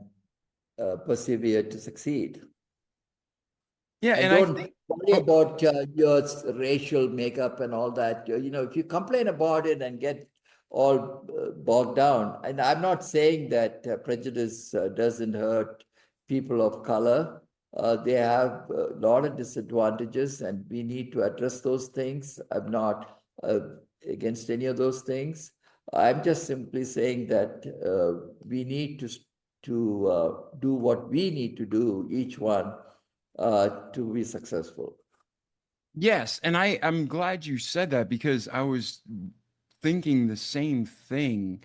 persevere to succeed. Yeah, And and I don't think, worry oh, about your racial makeup and all that. If you complain about it and get all bogged down, and I'm not saying that prejudice doesn't hurt people of color. They have a lot of disadvantages, and we need to address those things. I'm not against any of those things. I'm just simply saying that we need to do what we need to do, each one, to be successful. yes, and I'm glad you said that because I was thinking the same thing.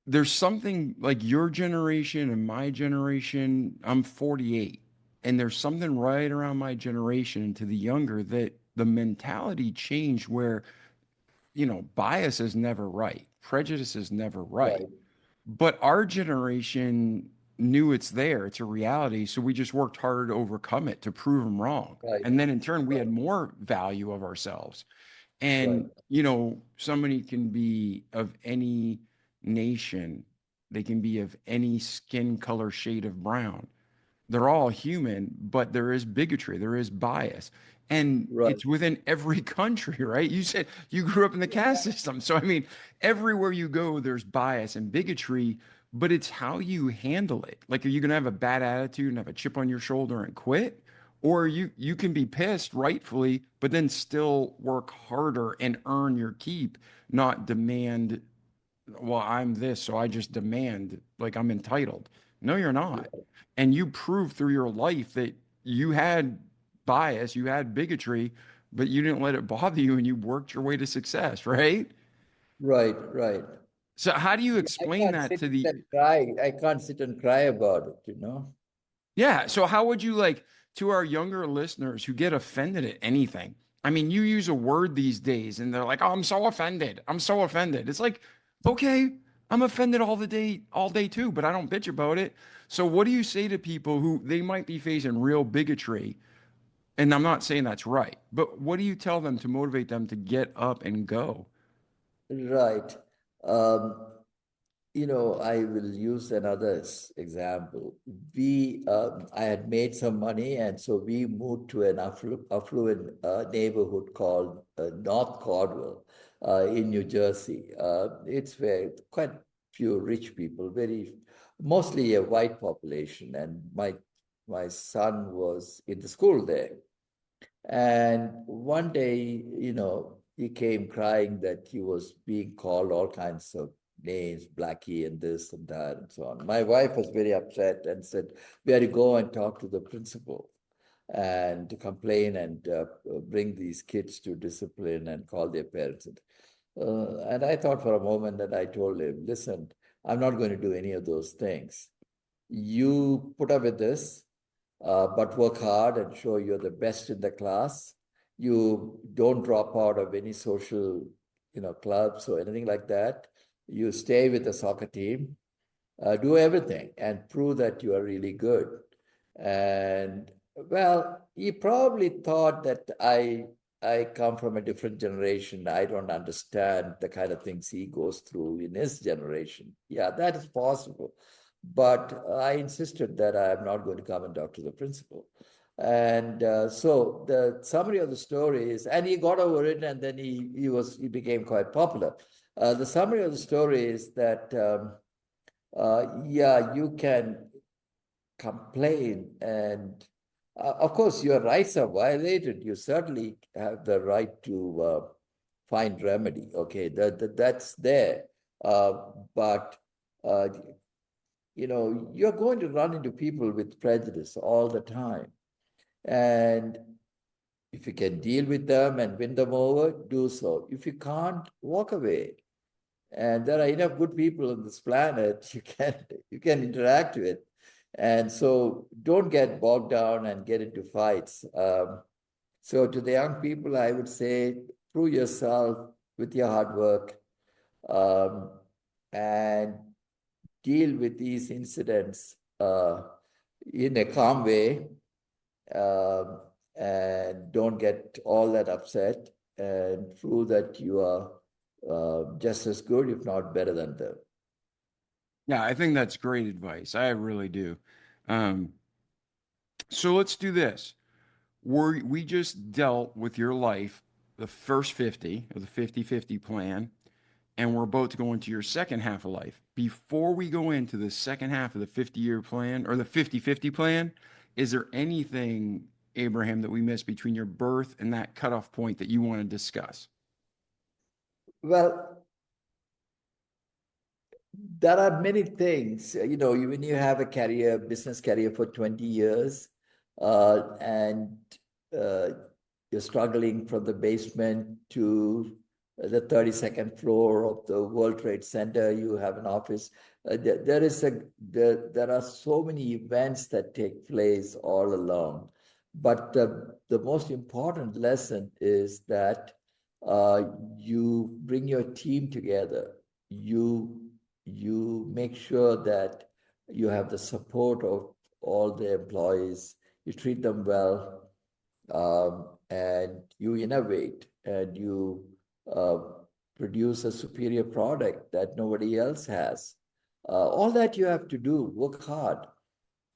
There's something like your generation and my generation. I'm 48, and there's something right around my generation to the younger that the mentality changed where, bias is never right, prejudice is never right. Right, But our generation knew it's there, it's a reality. So we just worked harder to overcome it, to prove them wrong. right, And then in turn, we had right, more value of ourselves. right, And, somebody can be of any nation, they can be of any skin color shade of brown. They're all human, but there is bigotry, there is bias. And right, it's within every country, right? You said you grew up in the caste system. So, I mean, everywhere you go, there's bias and bigotry, but it's how you handle it. Like, are you going to have a bad attitude and have a chip on your shoulder and quit? Or you can be pissed rightfully, but then still work harder and earn your keep, not demand, well, I'm this, so I just demand like I'm entitled. No, you're not. And you proved through your life that you had bias, you had bigotry, but you didn't let it bother you and you worked your way to success, right? right, right. So how do you I explain can't that sit to the, and cry. I can't sit and cry about it. yeah, so how would you like to our younger listeners who get offended at anything? I mean, you use a word these days and they're like, "Oh, I'm so offended. I'm so offended." It's like, "Okay, I'm offended all day too, but I don't bitch about it." So what do you say to people who they might be facing real bigotry? And I'm not saying that's right, but what do you tell them to motivate them to get up and go? Right. Um, I will use another example. I had made some money, and so we moved to an affluent neighborhood called North Caldwell in New Jersey. It's where quite few rich people, mostly a white population, and my son was in the school there. And one day, he came crying that he was being called all kinds of names, Blackie and this and that and so on. My wife was very upset and said, we had to go and talk to the principal and to complain and bring these kids to discipline and call their parents. And I thought for a moment that I told him, listen, I'm not going to do any of those things. You put up with this, but work hard and show you're the best in the class. You don't drop out of any social, clubs or anything like that. You stay with the soccer team, do everything and prove that you are really good. And well, he probably thought that I come from a different generation. I don't understand the kind of things he goes through in his generation. Yeah, that is possible. But I insisted that I am not going to come and talk to the principal. And so the summary of the story is, and he got over it, and then he became quite popular. The summary of the story is that yeah, you can complain, and of course your rights are violated. You certainly have the right to find remedy. Okay, that's there, but uh, you're going to run into people with prejudice all the time. And if you can deal with them and win them over, do so. If you can't, walk away. And there are enough good people on this planet you can interact with. And so don't get bogged down and get into fights. So to the young people, I would say, prove yourself with your hard work, um, and deal with these incidents in a calm way, um, and don't get all that upset, and prove that you are just as good, if not better than them. Yeah, I think that's great advice. I really do. Um, so let's do this. We just dealt with your life, the first 50 of the 50-50 plan, and we're about to go into your second half of life. Before we go into the second half of the 50-year plan or the 50-50 plan, is there anything, Abraham, that we missed between your birth and that cutoff point that you want to discuss? Well, there are many things, when you have a business career for 20 years, and uh, you're struggling from the basement to the 32nd floor of the World Trade Center, you have an office. There are so many events that take place all along. But the most important lesson is that uh, you bring your team together. You you make sure that you have the support of all the employees, you treat them well, and you innovate, and you uh, produce a superior product that nobody else has. All that you have to do, work hard.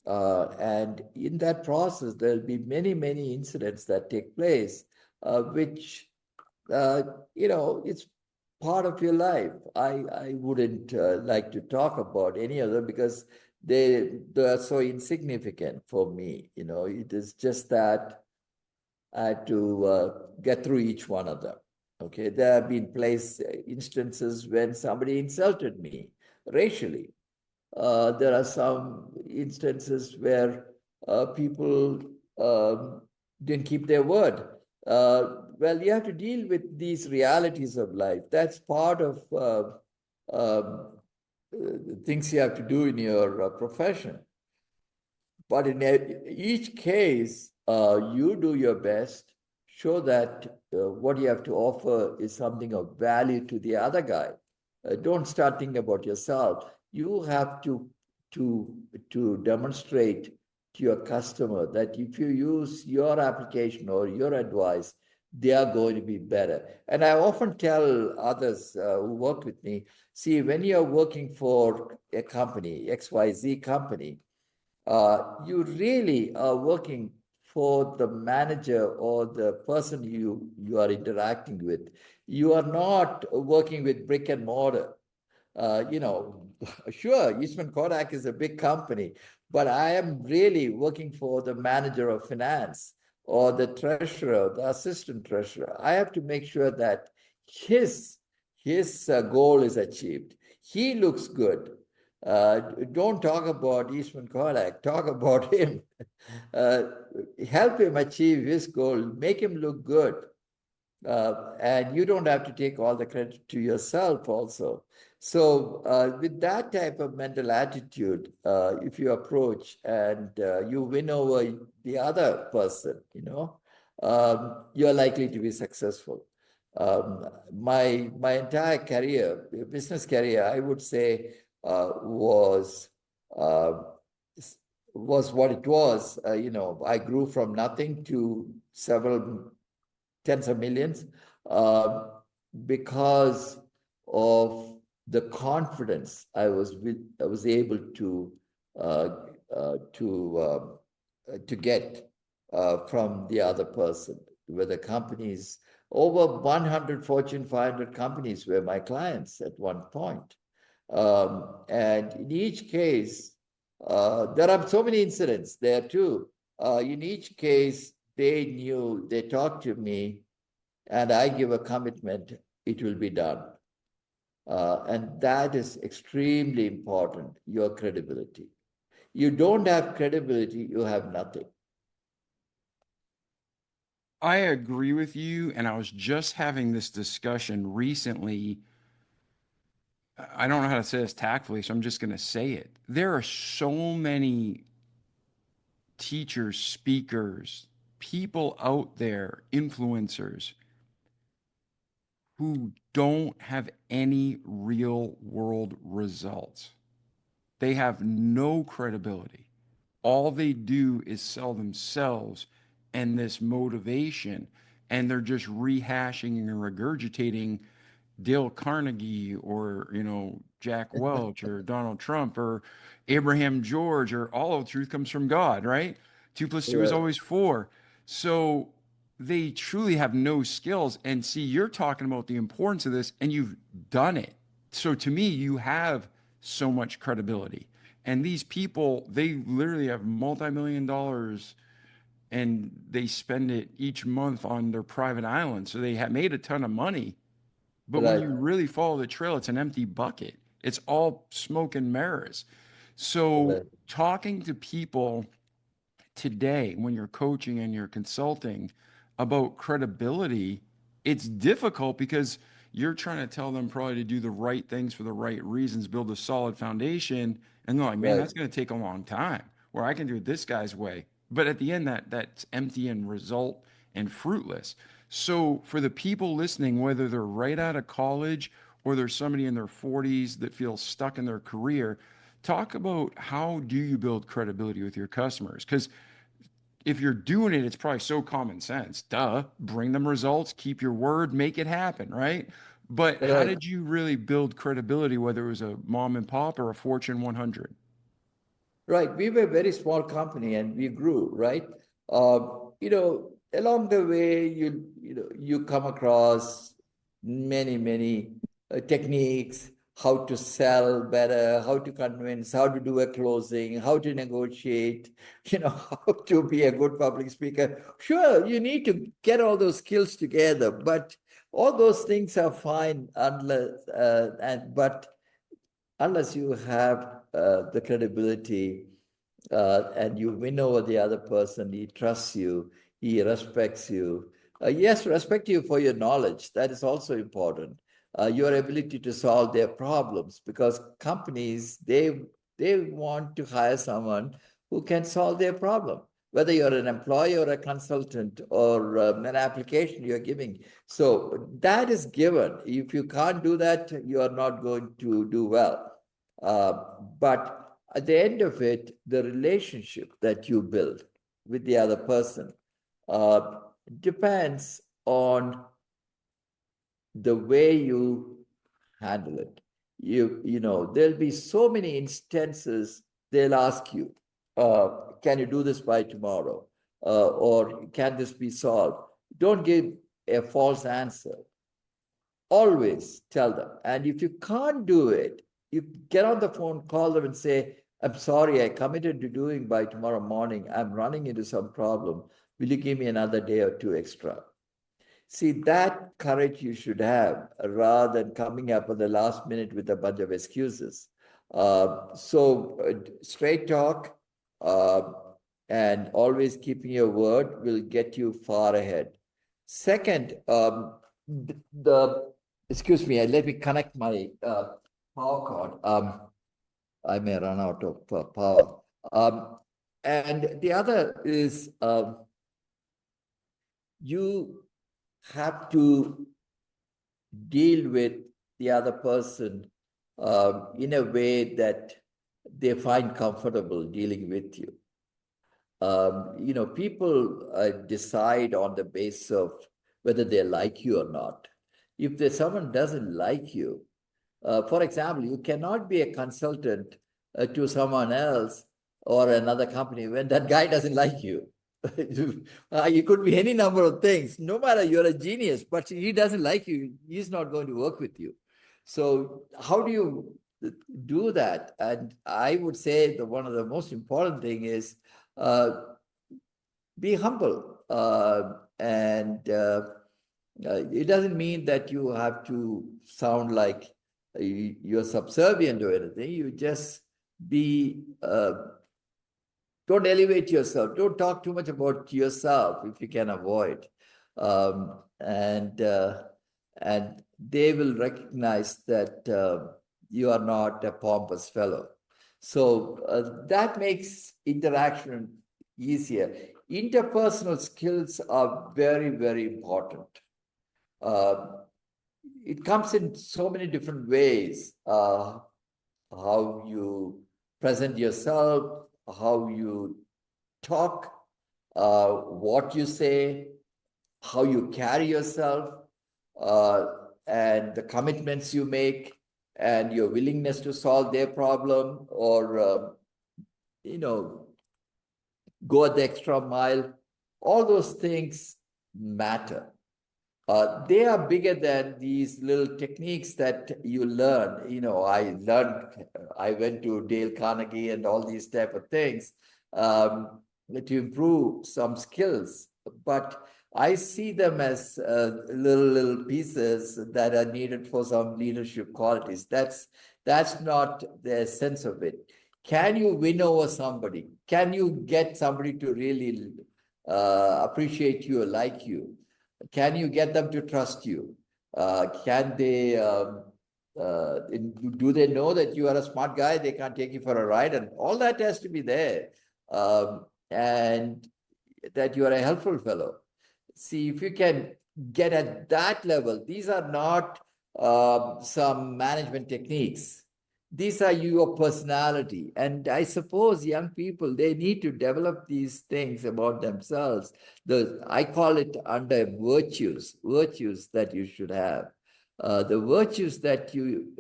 And in that process, there'll be many, many incidents that take place, which uh, it's part of your life. I wouldn't like to talk about any of them because they are so insignificant for me. It is just that I had to get through each one of them. Okay, there have been instances when somebody insulted me racially. There are some instances where people didn't keep their word. Well, you have to deal with these realities of life. That's part of things you have to do in your profession. But in each case, you do your best, show that what you have to offer is something of value to the other guy. Don't start thinking about yourself. You have to to demonstrate to your customer that if you use your application or your advice, they are going to be better. And I often tell others who work with me, see, when you're working for a company, XYZ company, you really are working for the manager or the person you are interacting with. You are not working with brick and mortar. You know, sure, Eastman Kodak is a big company, but I am really working for the manager of finance or the treasurer, the assistant treasurer. I have to make sure that his goal is achieved. He looks good. Don't talk about Eastman Kodak. Talk about him. Uh, Help him achieve his goal. Make him look good. And you don't have to take all the credit to yourself also. So with that type of mental attitude, if you approach and you win over the other person, you're likely to be successful. My entire career, business career, I would say, uh, was what it was. I grew from nothing to several tens of millions uh, because of the confidence I was able uh, to get from the other person. Where the companies, over 100 Fortune 500 companies were my clients at one point. And in each case, there are so many incidents there too. In each case, they talked to me, and I give a commitment, it will be done. And that is extremely important, your credibility. You don't have credibility, you have nothing. I agree with you. And I was just having this discussion recently. I don't know how to say this tactfully, so I'm just going to say it. There are so many teachers, speakers, people out there, influencers who don't have any real world results. They have no credibility. All they do is sell themselves and this motivation, and they're just rehashing and regurgitating Dale Carnegie or, Jack Welch or Donald Trump or Abraham George, or all of truth comes from God, right? Two plus two is Right, always four. So they truly have no skills. And see, you're talking about the importance of this and you've done it. So to me, you have so much credibility. And these people, they literally have multi-million dollars and they spend it each month on their private island. So they have made a ton of money, but when right, you really follow the trail, it's an empty bucket. It's all smoke and mirrors. So, right, talking to people today, when you're coaching and you're consulting about credibility, it's difficult because you're trying to tell them probably to do the right things for the right reasons, build a solid foundation. And they're like, man, right. that's going to take a long time, where I can do it this guy's way. But at the end, that's empty and result and fruitless. So for the people listening, whether they're right out of college or there's somebody in their 40s that feels stuck in their career, talk about how do you build credibility with your customers? Because if you're doing it, it's probably so common sense. Duh, bring them results, keep your word, make it happen, right? But how Right. did you really build credibility, whether it was a mom and pop or a Fortune 100? Right. We were a very small company and we grew, right? Along the way, you come across many techniques, how to sell better, how to convince, how to do a closing, how to negotiate, how to be a good public speaker. Sure, you need to get all those skills together, but all those things are fine unless you have the credibility and you win over the other person, he trusts you, he respects you. Yes, respect you for your knowledge. That is also important. Your ability to solve their problems, because companies, they want to hire someone who can solve their problem, whether you're an employee or a consultant or an application you're giving. So that is given. If you can't do that, you are not going to do well. Uh, but at the end of it, the relationship that you build with the other person uh, depends on the way you handle it. There'll be so many instances they'll ask you, can you do this by tomorrow? Or can this be solved? Don't give a false answer. Always tell them. And if you can't do it, you get on the phone, call them and say, I'm sorry, I committed to doing by tomorrow morning. I'm running into some problem. Will you give me another day or two extra? See, that courage you should have rather than coming up at the last minute with a bunch of excuses. Straight talk and always keeping your word will get you far ahead. Second, excuse me, let me connect my power cord. I may run out of power. And the other is you have to deal with the other person in a way that they find comfortable dealing with you. People decide on the basis of whether they like you or not. If someone doesn't like you, for example, you cannot be a consultant to someone else or another company when that guy doesn't like you. You could be any number of things. No matter you're a genius, but he doesn't like you, he's not going to work with you. So how do you do that? And I would say that one of the most important thing is be humble. And it doesn't mean that you have to sound like you're subservient to anything. You just be don't elevate yourself. Don't talk too much about yourself if you can avoid. And they will recognize that you are not a pompous fellow. So that makes interaction easier. Interpersonal skills are very, very important. It comes in so many different ways. How you present yourself, how you talk, what you say, how you carry yourself, and the commitments you make, and your willingness to solve their problem or, go the extra mile. All those things matter. They are bigger than these little techniques that you learn. I went to Dale Carnegie and all these type of things to improve some skills, but I see them as little pieces that are needed for some leadership qualities. That's not the essence of it. Can you win over somebody? Can you get somebody to really appreciate you or like you? Can you get them to trust you? Can they, do they know that you are a smart guy? They can't take you for a ride, and all that has to be there. And that you are a helpful fellow. See, if you can get at that level, these are not some management techniques. These are your personality. And I suppose young people, they need to develop these things about themselves. I call it under virtues that you should have. The virtues that you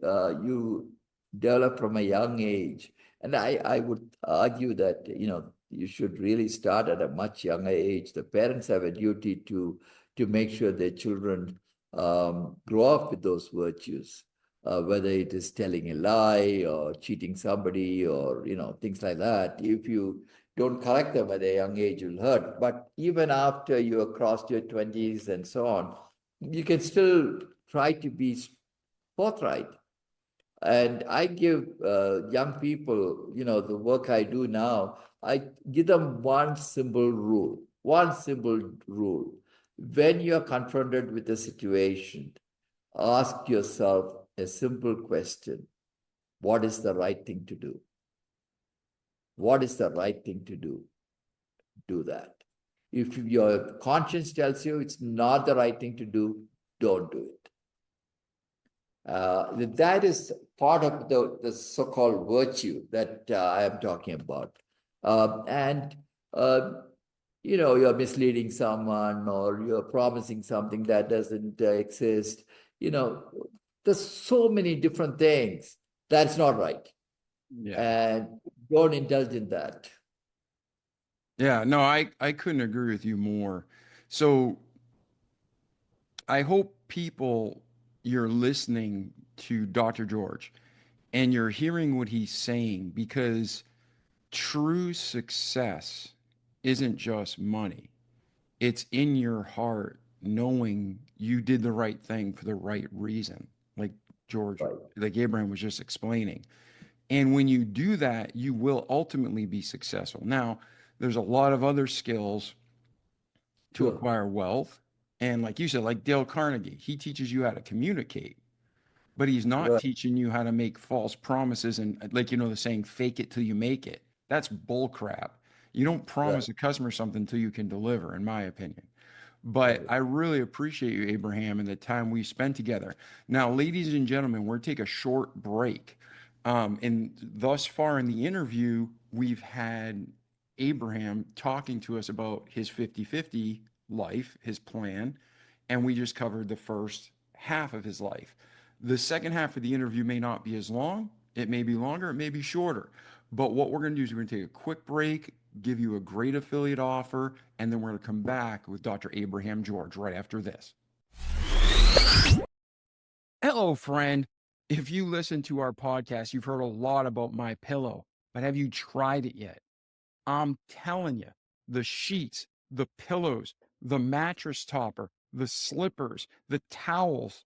develop from a young age. And I would argue that, you should really start at a much younger age. The parents have a duty to make sure their children grow up with those virtues. Whether it is telling a lie or cheating somebody or things like that. If you don't correct them at a young age, you'll hurt. But even after you have crossed your 20s and so on, you can still try to be forthright. And I give young people, the work I do now, I give them one simple rule. When you're confronted with a situation, ask yourself a simple question. What is the right thing to do? What is the right thing to do? Do that. If your conscience tells you it's not the right thing to do, don't do it. That is part of the so-called virtue that I am talking about. you're misleading someone or you're promising something that doesn't exist. There's so many different things. That's not right. Yeah. And don't indulge in that. Yeah, no, I couldn't agree with you more. So I hope people, you're listening to Dr. George and you're hearing what he's saying, because true success isn't just money. It's in your heart knowing you did the right thing for the right reason, like George, Right. like Abraham was just explaining. And when you do that, you will ultimately be successful. Now, there's a lot of other skills to Sure. acquire wealth. And like you said, like Dale Carnegie, he teaches you how to communicate, but he's not Right. teaching you how to make false promises and, like, the saying, fake it till you make it. That's bull crap. You don't Right. promise a customer something until you can deliver, in my opinion. But Right. I really appreciate you, Abraham, and the time we spent together. Now, ladies and gentlemen, we're take a short break. And thus far in the interview, we've had Abraham talking to us about his 50-50 life, his plan, and we just covered the first half of his life. The second half of the interview may not be as long, it may be longer, it may be shorter. But what we're going to do is we're going to take a quick break, give you a great affiliate offer, and then we're going to come back with Dr. Abraham George right after this. Hello, friend. If you listen to our podcast, you've heard a lot about My Pillow, but have you tried it yet? I'm telling you, the sheets, the pillows, the mattress topper, the slippers, the towels,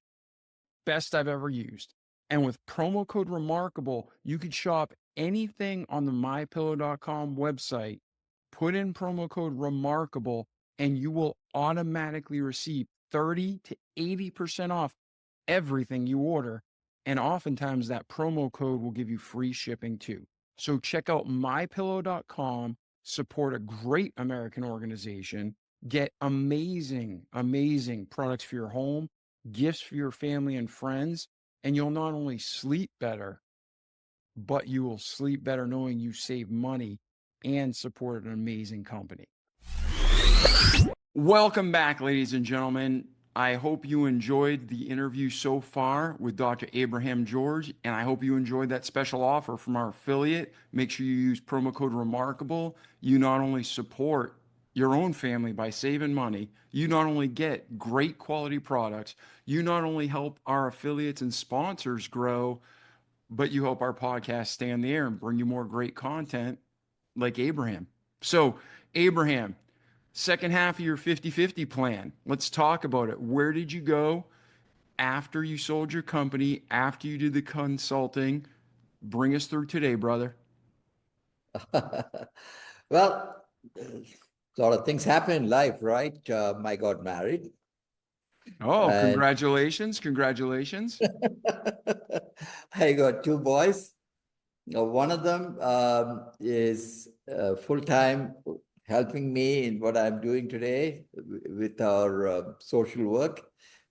best I've ever used. And with promo code Remarkable, you could shop anything on the mypillow.com website, put in promo code Remarkable, and you will automatically receive 30 to 80% off everything you order. And oftentimes that promo code will give you free shipping too. So check out mypillow.com, support a great American organization, get amazing, amazing products for your home, gifts for your family and friends, and you'll not only sleep better, but you will sleep better knowing you save money and supported an amazing company. Welcome back, ladies and gentlemen. I hope you enjoyed the interview so far with Dr. Abraham George, and I hope you enjoyed that special offer from our affiliate. Make sure you use promo code Remarkable. You not only support your own family by saving money, you not only get great quality products, you not only help our affiliates and sponsors grow, but you help our podcast stay on the air and bring you more great content like Abraham. So, Abraham, second half of your 50-50 plan. Let's talk about it. Where did you go after you sold your company, after you did the consulting? Bring us through today, brother. Well, a lot of things happen in life, right? I got married, Oh, and congratulations. Congratulations. I got two boys. One of them is full-time helping me in what I'm doing today with our social work.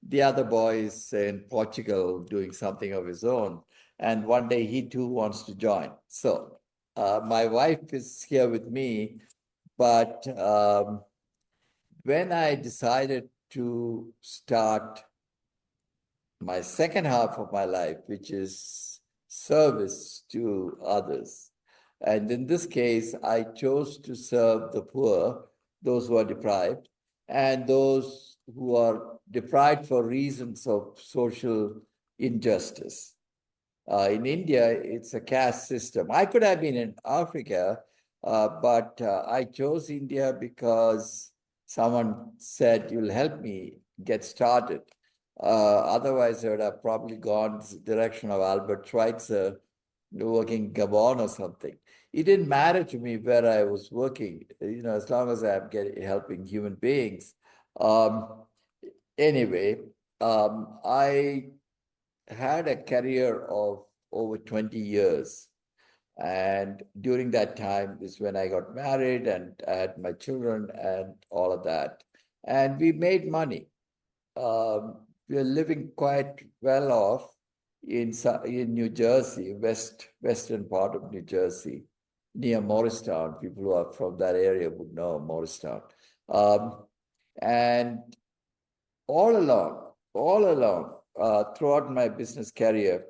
The other boy is in Portugal doing something of his own. And one day he too wants to join. So my wife is here with me, but when I decided to start my second half of my life, which is service to others. And in this case, I chose to serve the poor, those who are deprived, and those who are deprived for reasons of social injustice. In India, it's a caste system. I could have been in Africa, but I chose India because someone said, "You'll help me get started." Otherwise, I would have probably gone the direction of Albert Schweitzer, working Gabon or something. It didn't matter to me where I was working, as long as I'm helping human beings. Um, anyway, I had a career of over 20 years. And during that time is when I got married and I had my children and all of that. And we made money. We are living quite well off in New Jersey, western part of New Jersey. near Morristown. People who are from that area would know Morristown. Um, and all along, throughout my business career,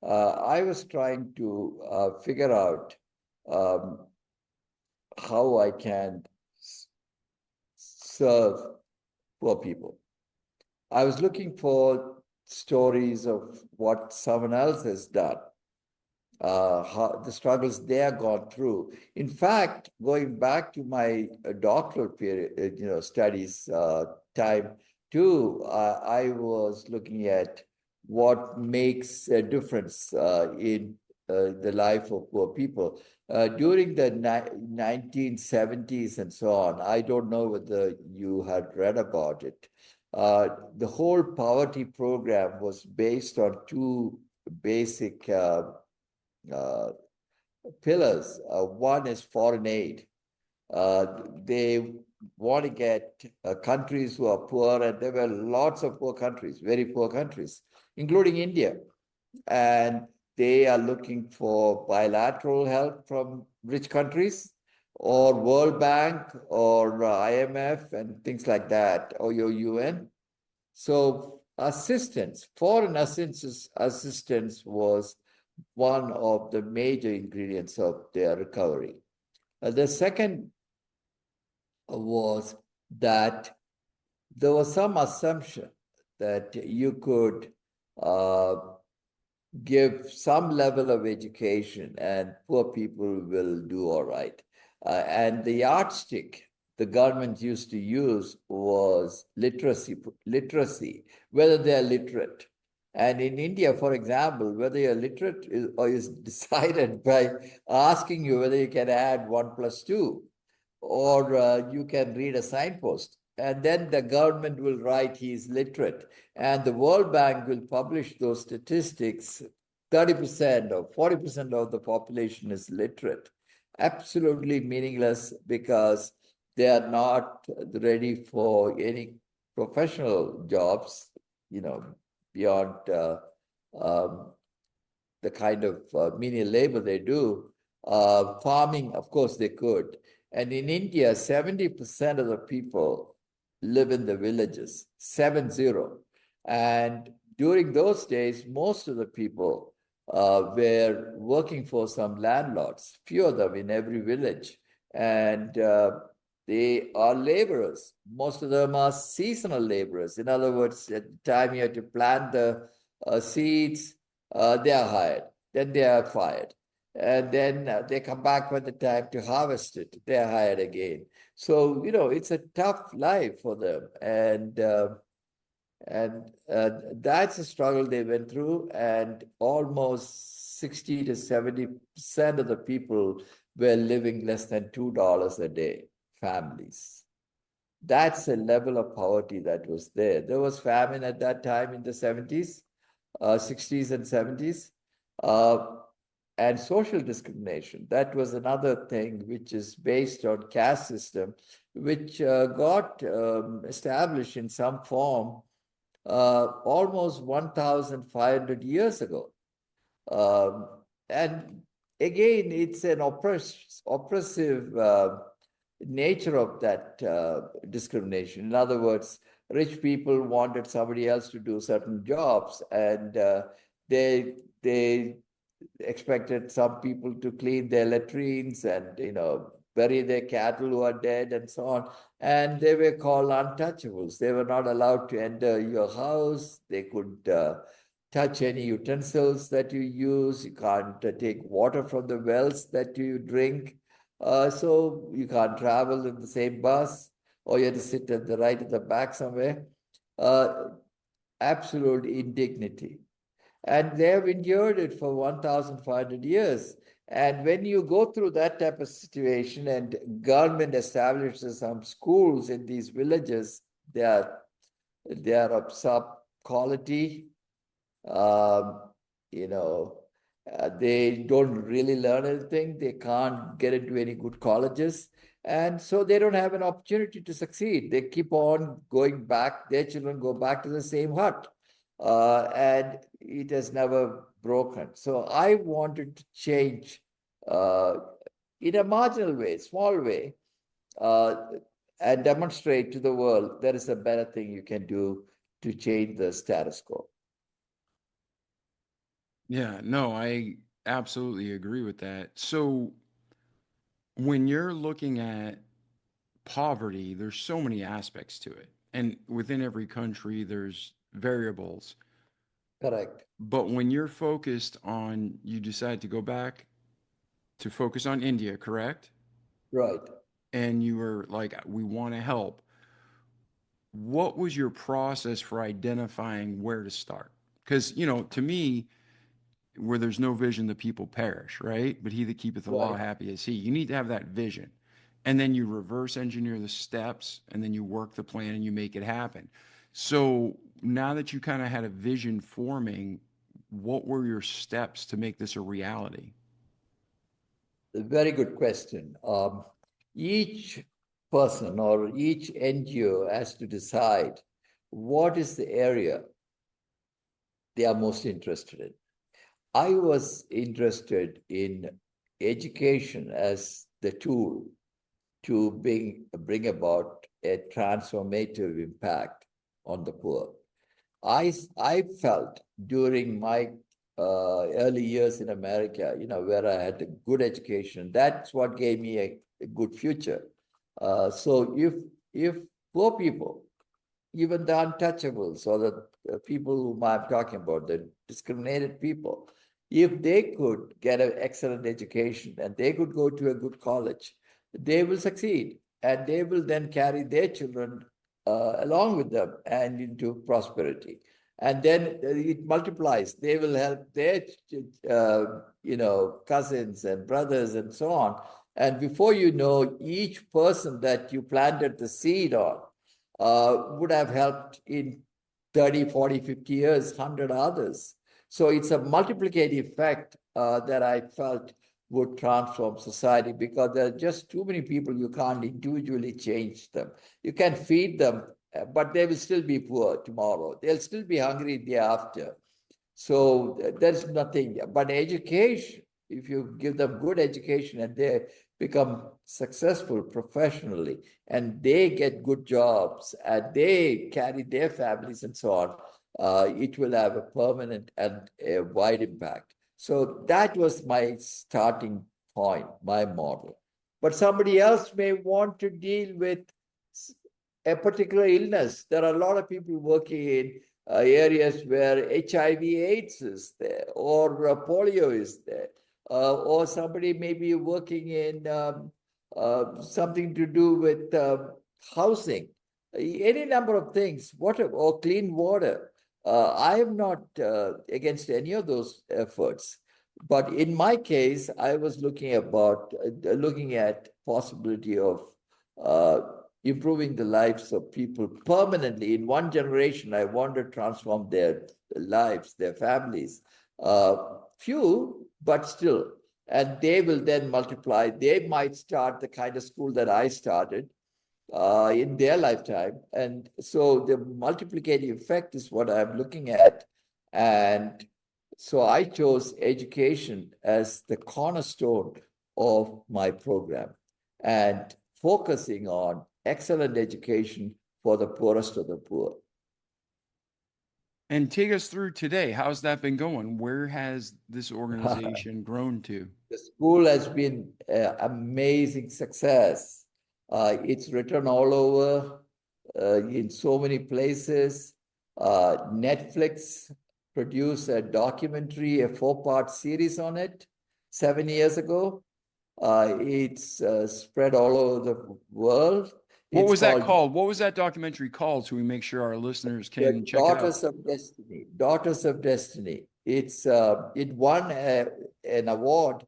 I was trying to figure out um, how I can serve poor people. I was looking for stories of what someone else has done, how the struggles they have gone through. In fact, going back to my doctoral period, studies time too, I was looking at what makes a difference in the life of poor people. During the 1970s and so on, I don't know whether you had read about it. The whole poverty program was based on two basic uh, pillars. One is foreign aid. They want to get countries who are poor, and there were lots of poor countries, very poor countries, including India. And they are looking for bilateral help from rich countries or World Bank or IMF and things like that, or your UN. So foreign assistance was one of the major ingredients of their recovery. The second was that there was some assumption that you could uh, give some level of education and poor people will do all right. And the yardstick the government used to use was literacy, whether they're literate. And in India, for example, whether you're literate is decided by asking you whether you can add 1+2 or you can read a signpost. And then the government will write he's literate. And the World Bank will publish those statistics. 30% or 40% of the population is literate. Absolutely meaningless because they are not ready for any professional jobs, beyond the kind of menial labor they do. Farming, of course, they could. And in India, 70% of the people live in the villages, 70. And during those days, most of the people were working for some landlords, few of them in every village. And they are laborers. Most of them are seasonal laborers. In other words, at the time you have to plant the seeds, they are hired. Then they are fired. And then they come back when the time to harvest it. They are hired again. So, it's a tough life for them. And that's a struggle they went through. And almost 60 to 70% of the people were living less than $2 a day, families. That's a level of poverty that was there. There was famine at that time in the 70s, 60s and 70s. And social discrimination. That was another thing which is based on caste system, which got established in some form almost 1,500 years ago. And again, it's an oppressive nature of that discrimination. In other words, rich people wanted somebody else to do certain jobs, and they expected some people to clean their latrines and bury their cattle who are dead and so on. And they were called untouchables. They were not allowed to enter your house. They could touch any utensils that you use. You can't take water from the wells that you drink. So you can't travel in the same bus, or you have to sit at the right at the back somewhere. Absolute indignity. And they have endured it for 1,500 years. And when you go through that type of situation and government establishes some schools in these villages, they are of sub quality. They don't really learn anything. They can't get into any good colleges. And so they don't have an opportunity to succeed. They keep on going back. Their children go back to the same hut. And it has never broken. So I wanted to change in a marginal way, small way, uh, and demonstrate to the world there is a better thing you can do to change the status quo. Yeah, no, I absolutely agree with that. So when you're looking at poverty, there's so many aspects to it. And within every country, there's variables. Correct. But when you're focused on, you decide to go back to focus on India, correct? Right. And you were like, we want to help. What was your process for identifying where to start? Because, to me, where there's no vision, the people perish, right? But he that keepeth the law, Right. happy is he. You need to have that vision. And then you reverse engineer the steps and then you work the plan and you make it happen. So now that you kind of had a vision forming, what were your steps to make this a reality? A very good question. Each person or each NGO has to decide what is the area they are most interested in. I was interested in education as the tool to bring about a transformative impact on the poor. I felt during my early years in America, where I had a good education, that's what gave me a good future. So if poor people, even the untouchables or the people whom I'm talking about, the discriminated people, if they could get an excellent education and they could go to a good college, they will succeed and they will then carry their children along with them and into prosperity. And then it multiplies. They will help their, cousins and brothers and so on. And before you know, each person that you planted the seed on would have helped in 30, 40, 50 years, 100 others. So it's a multiplicative effect that I felt would transform society because there are just too many people you can't individually change them. You can feed them, but they will still be poor tomorrow. They'll still be hungry the day after. So there's nothing. But education, if you give them good education and they become successful professionally and they get good jobs and they carry their families and so on, it will have a permanent and a wide impact. So that was my starting point, my model. But somebody else may want to deal with a particular illness. There are a lot of people working in areas where HIV/AIDS is there, or polio is there, or somebody may be working in something to do with housing, any number of things, water or clean water. I am not against any of those efforts, but in my case, I was looking at possibility of uh, improving the lives of people permanently. In one generation, I want to transform their lives, their families. Few, but still. And they will then multiply. They might start the kind of school that I started in their lifetime. And so the multiplicative effect is what I'm looking at. And so I chose education as the cornerstone of my program and focusing on excellent education for the poorest of the poor. And take us through today. How's that been going? Where has this organization grown to? The school has been an amazing success. It's written all over in so many places. Netflix produced a documentary, a 4-part series on it 7 years ago. It's spread all over the world. What It's was that called called? What was that documentary called so we make sure our listeners The can check it out? Daughters of Destiny. Daughters of Destiny. It won an award,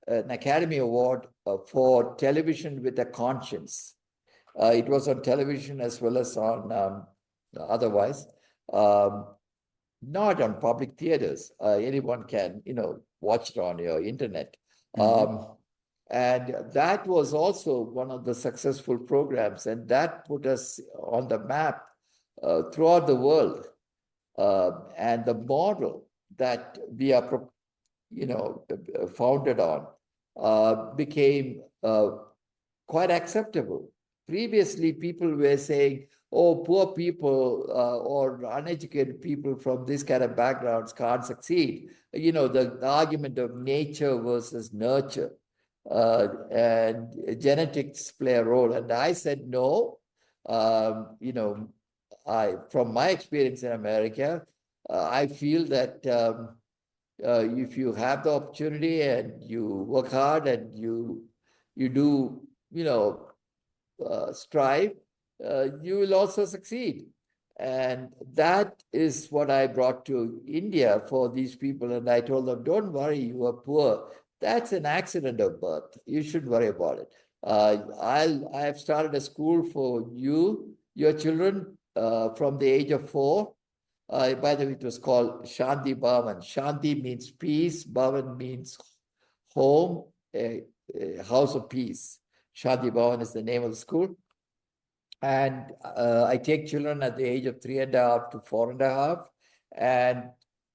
an Academy Award for television with a conscience. It was on television as well as on otherwise, um, not on public theaters. Anyone can, watch it on your internet. Mm-hmm. And that was also one of the successful programs, and that put us on the map throughout the world. And the model that we are, founded on became quite acceptable. Previously, people were saying, oh, poor people or uneducated people from this kind of backgrounds can't succeed. You know, the argument of nature versus nurture and genetics play a role. And I said, no. You know, from my experience in America, I feel that if you have the opportunity and you work hard and you do, you know, strive, you will also succeed. And that is what I brought to India for these people. And I told them, don't worry, you are poor. That's an accident of birth. You shouldn't worry about it. I have started a school for your children from the age of 4. By the way, it was called Shanti Bhavan. Shanti means peace. Bhavan means home, a house of peace. Shanti Bhavan is the name of the school. And I take children at the age of 3.5 to 4.5 and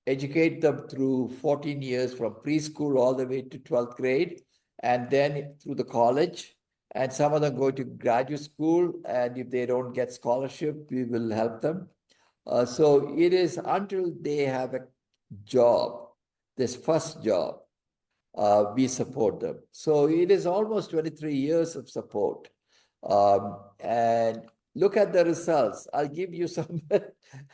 educate them through 14 years from preschool all the way to 12th grade, and then through the college. And some of them go to graduate school, and if they don't get scholarship, we will help them. So it is until they have a job, this first job, we support them. So it is almost 23 years of support. And look at the results. I'll give you some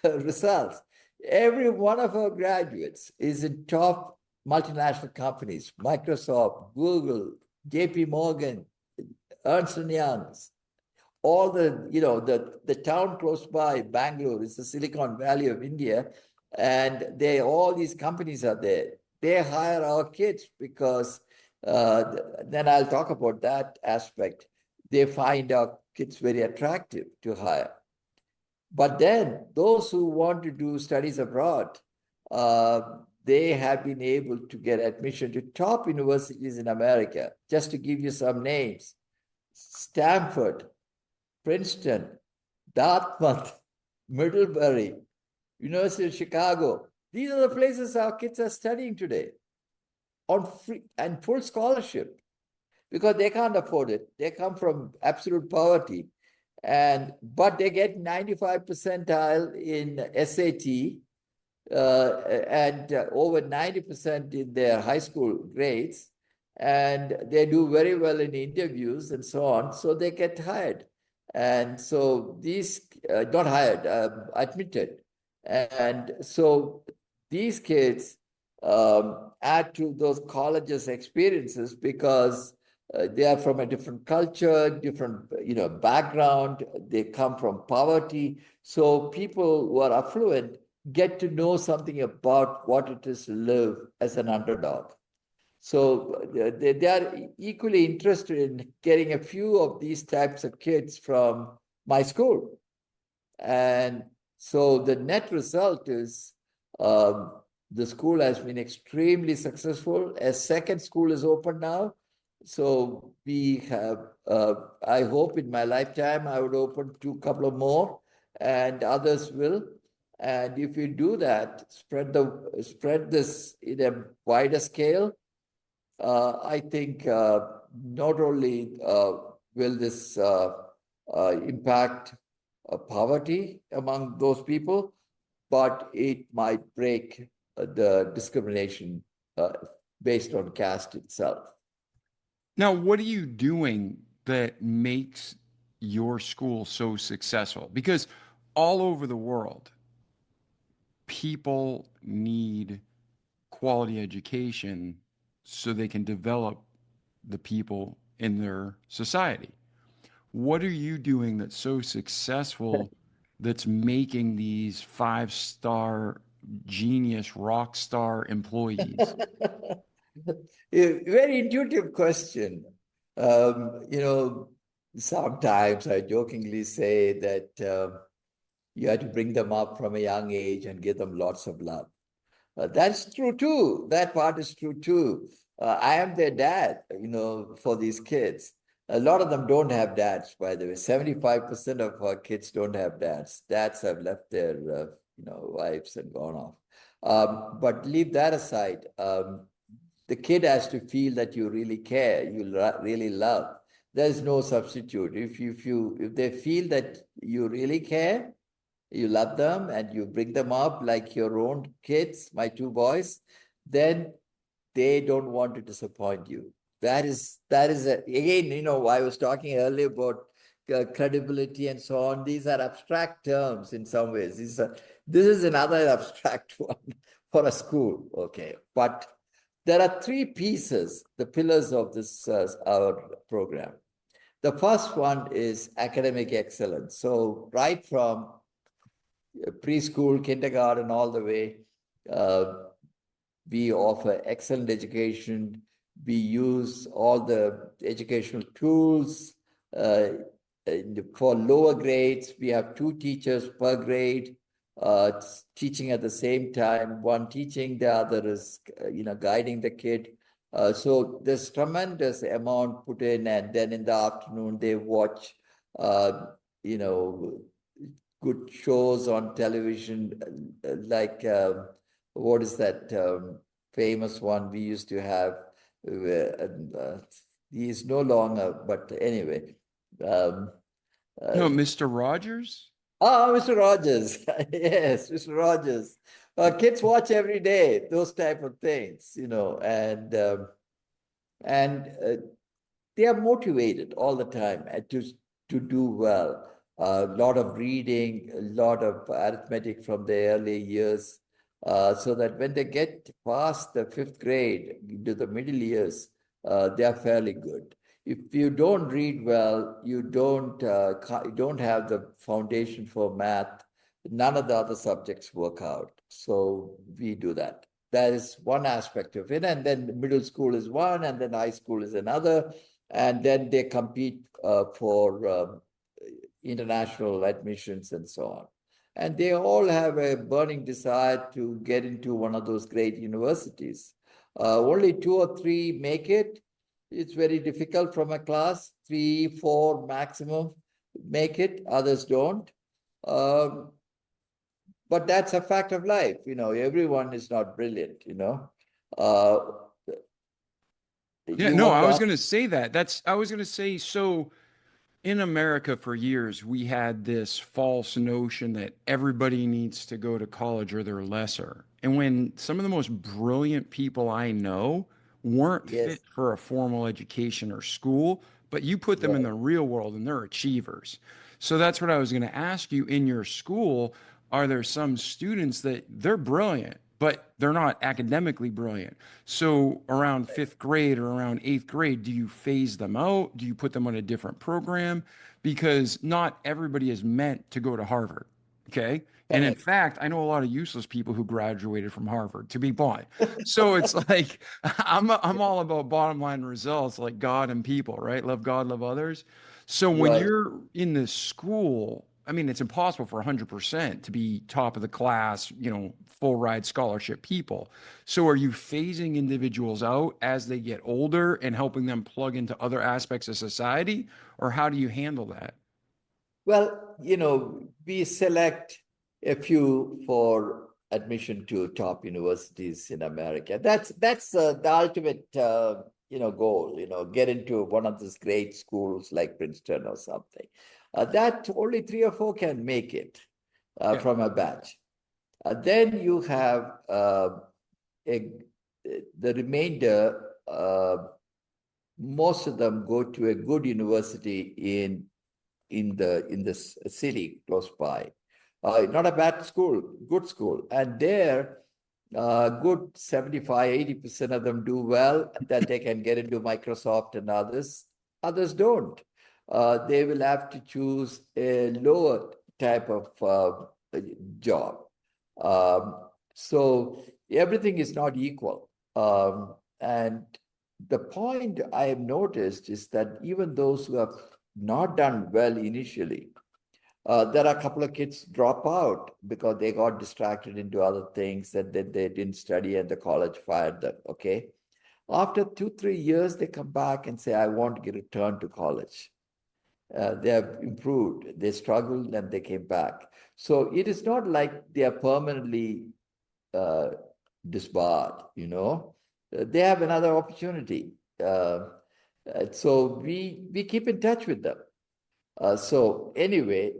results. Every one of our graduates is in top multinational companies, Microsoft, Google, JP Morgan, Ernst & Young's, all the, you know, the town close by, Bangalore, is the Silicon Valley of India. And all these companies are there. They hire our kids because then I'll talk about that aspect. They find our kids very attractive to hire. But then those who want to do studies abroad, they have been able to get admission to top universities in America. Just to give you some names: Stanford, Princeton, Dartmouth, Middlebury, University of Chicago. These are the places our kids are studying today on free and full scholarship because they can't afford it. They come from absolute poverty. But they get 95 percentile in SAT and over 90% in their high school grades. And they do very well in interviews and so on. So they get hired. And so these, not hired, admitted. And so these kids add to those colleges' experiences because they are from a different culture, different background. They come from poverty. So people who are affluent get to know something about what it is to live as an underdog. So they are equally interested in getting a few of these types of kids from my school. And so the net result is the school has been extremely successful. A second school is open now. So we have, I hope in my lifetime, I would open couple of more, and others will. And if we do that, spread this in a wider scale, I think not only will this impact poverty among those people, but it might break the discrimination based on caste itself. Now, what are you doing that makes your school so successful? Because all over the world, people need quality education so they can develop the people in their society. What are you doing that's so successful that's making these 5-star genius rock star employees? A very intuitive question. Sometimes I jokingly say that you have to bring them up from a young age and give them lots of love. That's true too. That part is true too. I am their dad, for these kids. A lot of them don't have dads, by the way. 75% of our kids don't have dads. Dads have left their, wives and gone off. But leave that aside. the kid has to feel that you really care, you really love. There's no substitute. If they feel that you really care, you love them, and you bring them up like your own kids, my two boys, then they don't want to disappoint you. Again, I was talking earlier about credibility and so on. These are abstract terms in some ways. This is another abstract one for a school. Okay, but there are three pieces, the pillars of this our program. The first one is academic excellence. So right from preschool, kindergarten, all the way, we offer excellent education. We use all the educational tools. For lower grades, we have 2 teachers per grade teaching at the same time. One teaching, the other is guiding the kid. So there's tremendous amount put in, and then in the afternoon they watch good shows on television, like what is that famous one we used to have? He is no longer, but anyway. No, Mr. Rogers? Mr. Rogers. Yes, Mr. Rogers. Kids watch every day those type of things, and they are motivated all the time to do well. A lot of reading, a lot of arithmetic from the early years, so that when they get past the 5th grade into the middle years, they are fairly good. If you don't read well, you don't have the foundation for math, none of the other subjects work out. So we do that. That is one aspect of it. And then middle school is one, and then high school is another. And then they compete for international admissions and so on. And they all have a burning desire to get into one of those great universities. Only 2 or 3 make it. It's very difficult from a class. 3, 4 maximum make it. Others don't. But that's a fact of life. Everyone is not brilliant. Yeah, You no, want I to was ask? going to say that. I was going to say, so in America for years, we had this false notion that everybody needs to go to college or they're lesser. And when some of the most brilliant people I know weren't fit Yes, for a formal education or school, but you put them in right. the real world and they're achievers. So that's what I was going to ask you. In your school, are there some students that they're brilliant, but they're not academically brilliant? So around 5th grade or around 8th grade, do you phase them out? Do you put them on a different program? Because not everybody is meant to go to Harvard. Okay. And in Correct. fact, I know a lot of useless people who graduated from Harvard, to be blunt. So it's like I'm all about bottom line results, like God and people, right? Love God, love others. So when Right. you're in this school, I mean, it's impossible for 100% to be top of the class, full ride scholarship people. So are you phasing individuals out as they get older and helping them plug into other aspects of society? Or how do you handle that? Well, we select a few for admission to top universities in America. That's the ultimate goal. Get into one of these great schools like Princeton or something. That only 3 or 4 can make it Yeah. from a batch. Then you have a, the remainder. Most of them go to a good university in the city close by. Not a bad school, good school. And there, good 75-80% of them do well, that they can get into Microsoft and others. Others don't. They will have to choose a lower type of job. So everything is not equal. And the point I have noticed is that even those who have not done well initially, there are a couple of kids drop out because they got distracted into other things and then they didn't study and the college fired them. Okay. After 2-3 years, they come back and say, I want to get returned to college. They have improved. They struggled and they came back. So it is not like they are permanently disbarred, they have another opportunity. So we keep in touch with them. So anyway,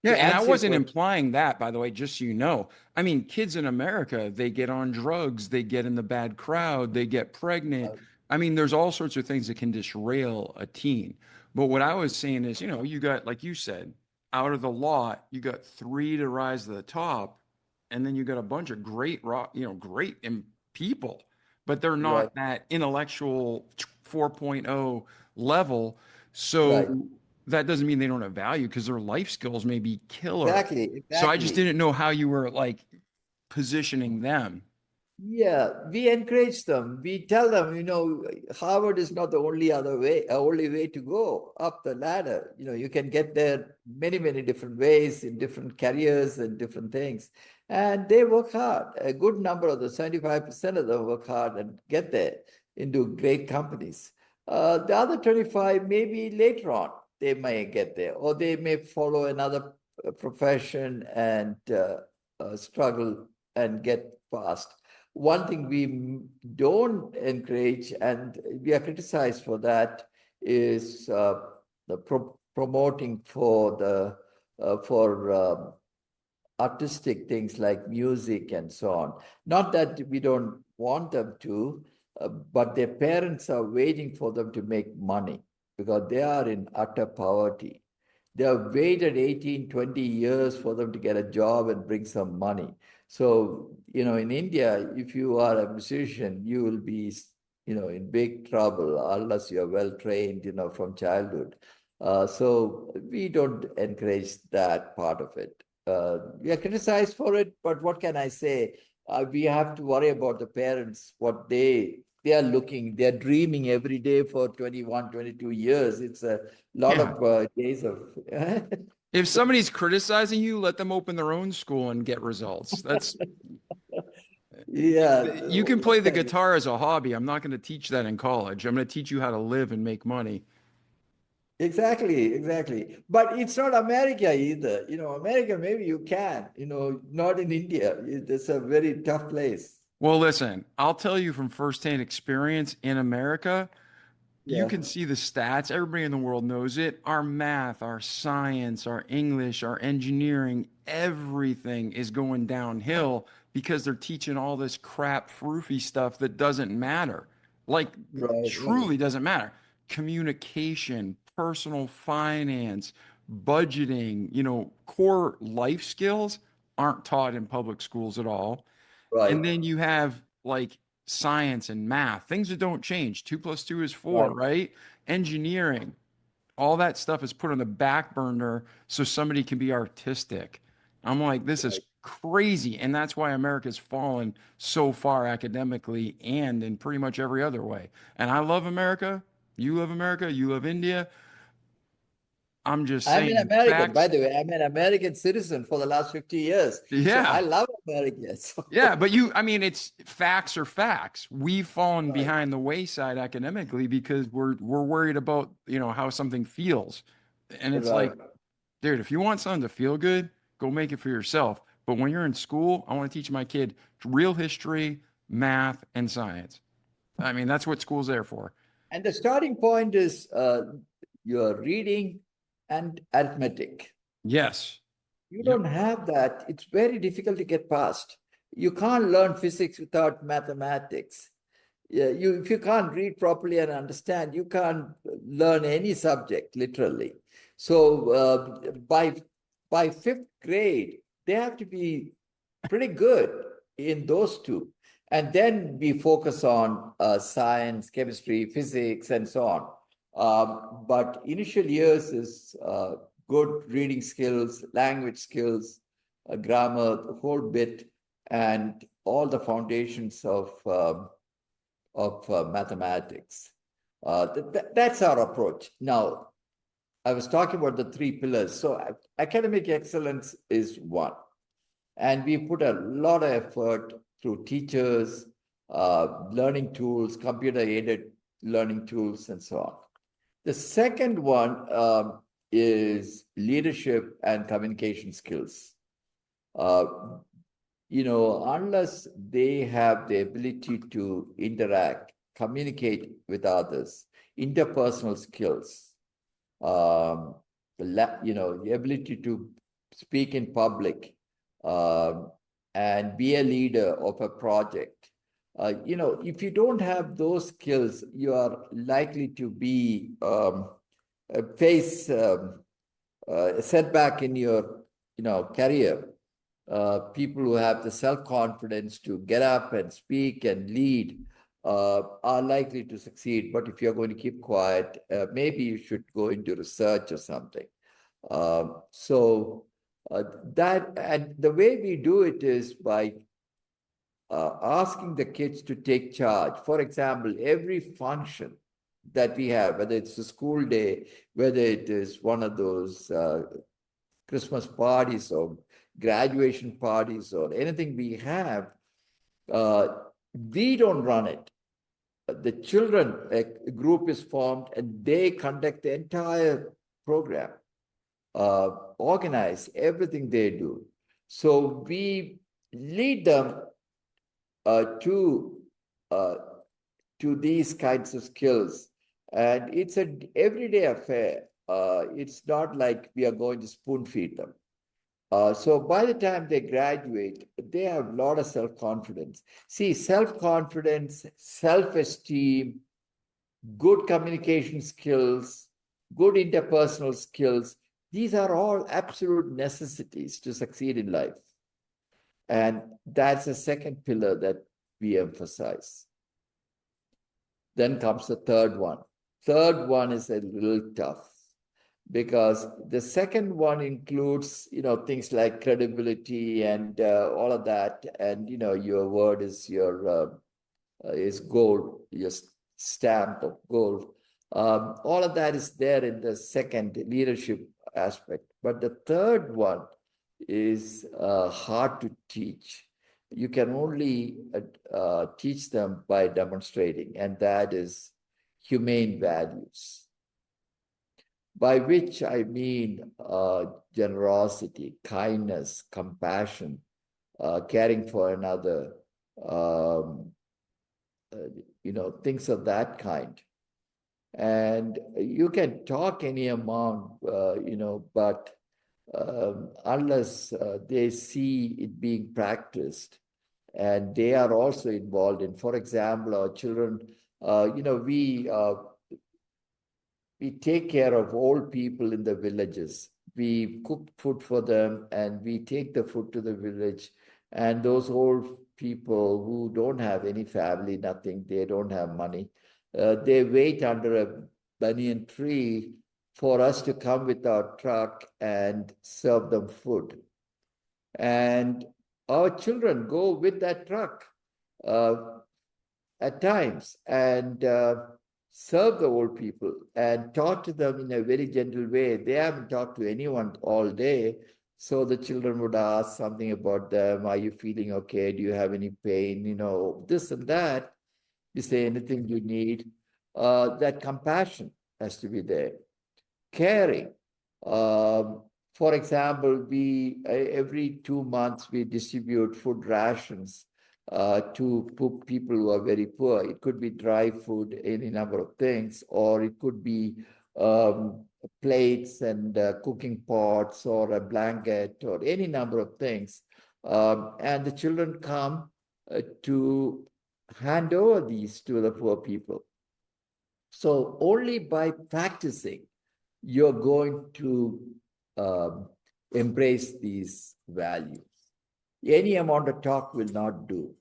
Yeah, to and I answer your wasn't question, implying that, by the way, just so you know. I mean, kids in America, they get on drugs, they get in the bad crowd, they get pregnant. I mean, there's all sorts of things that can disrail a teen. But what I was saying is, you got, like you said, out of the lot, you got three to rise to the top, and then you got a bunch of great, great people, but they're right, not that intellectual 4.0 level. right, So that doesn't mean they don't have value because their life skills may be killer. exactly, So I just exactly. didn't know how you were like positioning them. Yeah, we encourage them. We tell them, Harvard is not the only way to go up the ladder. You can get there many, many different ways in different careers and different things. And they work hard. A good number of the 75% of them work hard and get there into great companies. The other 25, maybe later on, they may get there, or they may follow another profession and struggle and get past. One thing we don't encourage, and we are criticized for that, is the promoting for artistic things like music and so on. Not that we don't want them to, but their parents are waiting for them to make money because they are in utter poverty. They have waited 18, 20 years for them to get a job and bring some money. So, in India, if you are a musician, you will be, in big trouble unless you are well trained, from childhood. So we don't encourage that part of it. We are criticized for it, but what can I say? We have to worry about the parents, what they are looking, they're dreaming every day for 21, 22 years. It's a lot Yeah. of days of. If somebody's criticizing you, let them open their own school and get results. That's Yeah, You can play what the can I guitar as a hobby. I'm not going to teach that in college. I'm going to teach you how to live and make money. Exactly, exactly. But it's not America either. America, maybe you can, not in India. It's a very tough place. Well, listen, I'll tell you from firsthand experience in America, you Yeah, can see the stats. Everybody in the world knows it. Our math, our science, our English, our engineering, everything is going downhill because they're teaching all this crap, froofy stuff that doesn't matter. Like, right, right, truly doesn't matter. Communication, personal finance, budgeting, core life skills aren't taught in public schools at all. right, And then you have like science and math, things that don't change. Two plus two is four, right, right? Engineering, all that stuff is put on the back burner so somebody can be artistic. I'm like, this is right. crazy. And that's why America's fallen so far academically and in pretty much every other way. And I love America. You love America. You love India. I'm just I'm an saying American, by facts. the way. I'm an American citizen for the last 50 years. So I Yeah. love America. Yeah, but I mean, it's facts are facts. We've fallen Right, behind the wayside academically because we're worried about, how something feels. And it's like, right. dude, if you want something to feel good, go make it for yourself. But when you're in school, I want to teach my kid real history, math, and science. I mean, that's what school's there for. And the starting point is your reading and arithmetic. Yes. You Yep. don't have that. It's very difficult to get past. You can't learn physics without mathematics. Yeah, if you can't read properly and understand, you can't learn any subject literally. So by fifth grade, they have to be pretty good in those two, and then we focus on science, chemistry, physics, and so on. But initial years is good reading skills, language skills, grammar, the whole bit, and all the foundations of mathematics. That's our approach. Now, I was talking about the three pillars. So academic excellence is one. And we put a lot of effort through teachers, learning tools, computer-aided learning tools, and so on. The second one is leadership and communication skills. Uh, unless they have the ability to interact, communicate with others, interpersonal skills, um, the ability to speak in public, um, and be a leader of a project. If you don't have those skills, you are likely to be face a setback in your, career. People who have the self-confidence to get up and speak and lead are likely to succeed. But if you're going to keep quiet, maybe you should go into research or something. So that, and the way we do it is by asking the kids to take charge. For example, every function that we have, whether it's a school day, whether it is one of those Christmas parties or graduation parties or anything we have, we don't run it. The children, a group is formed and they conduct the entire program, organize everything they do. So we lead them to these kinds of skills, and it's an everyday affair. It's not like we are going to spoon feed them. So by the time they graduate, they have a lot of self-confidence. See, self-confidence, self-esteem, good communication skills, good interpersonal skills, these are all absolute necessities to succeed in life. And that's the second pillar that we emphasize. Then comes the third one. Third one is a little tough, because the second one includes, things like credibility and all of that. And, your word is your is gold, your stamp of gold. All of that is there in the second leadership aspect. But the third one is hard to teach. You can only teach them by demonstrating, and that is humane values, by which I mean generosity, kindness, compassion, caring for another, things of that kind. And you can talk any amount, but unless they see it being practiced, and they are also involved in, for example, our children, we take care of old people in the villages. We cook food for them and we take the food to the village. And those old people who don't have any family, nothing, they don't have money, they wait under a banyan tree for us to come with our truck and serve them food. And our children go with that truck at times and serve the old people and talk to them in a very gentle way. They haven't talked to anyone all day. So the children would ask something about them. Are you feeling okay? Do you have any pain? This and that. You say anything you need. That compassion has to be there. Caring. For example, we every 2 months we distribute food rations to people who are very poor. It could be dry food, any number of things, or it could be plates and cooking pots or a blanket or any number of things. And the children come to hand over these to the poor people. So only by practicing, you're going to embrace these values. Any amount of talk will not do.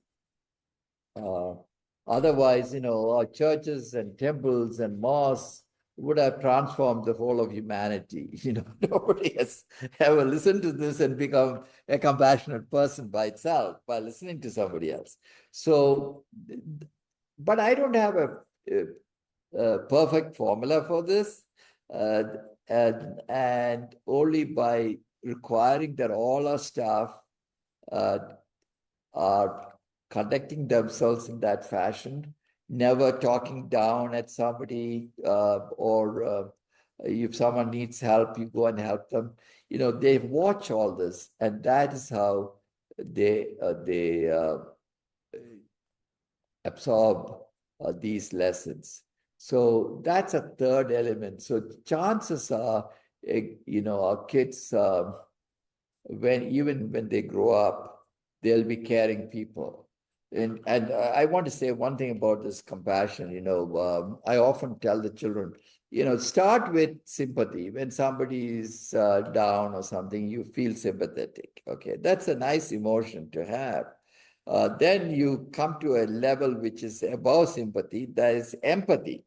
Otherwise, our churches and temples and mosques would have transformed the whole of humanity. Nobody has ever listened to this and become a compassionate person by itself by listening to somebody else. So, but I don't have a perfect formula for this. And only by requiring that all our staff are conducting themselves in that fashion, never talking down at somebody, or if someone needs help, you go and help them. They watch all this, and that is how they absorb these lessons. So that's a third element. So chances are, our kids, when they grow up, they'll be caring people. And I want to say one thing about this compassion. I often tell the children, start with sympathy. When somebody is down or something, you feel sympathetic. Okay, that's a nice emotion to have. Then you come to a level which is above sympathy, that is empathy.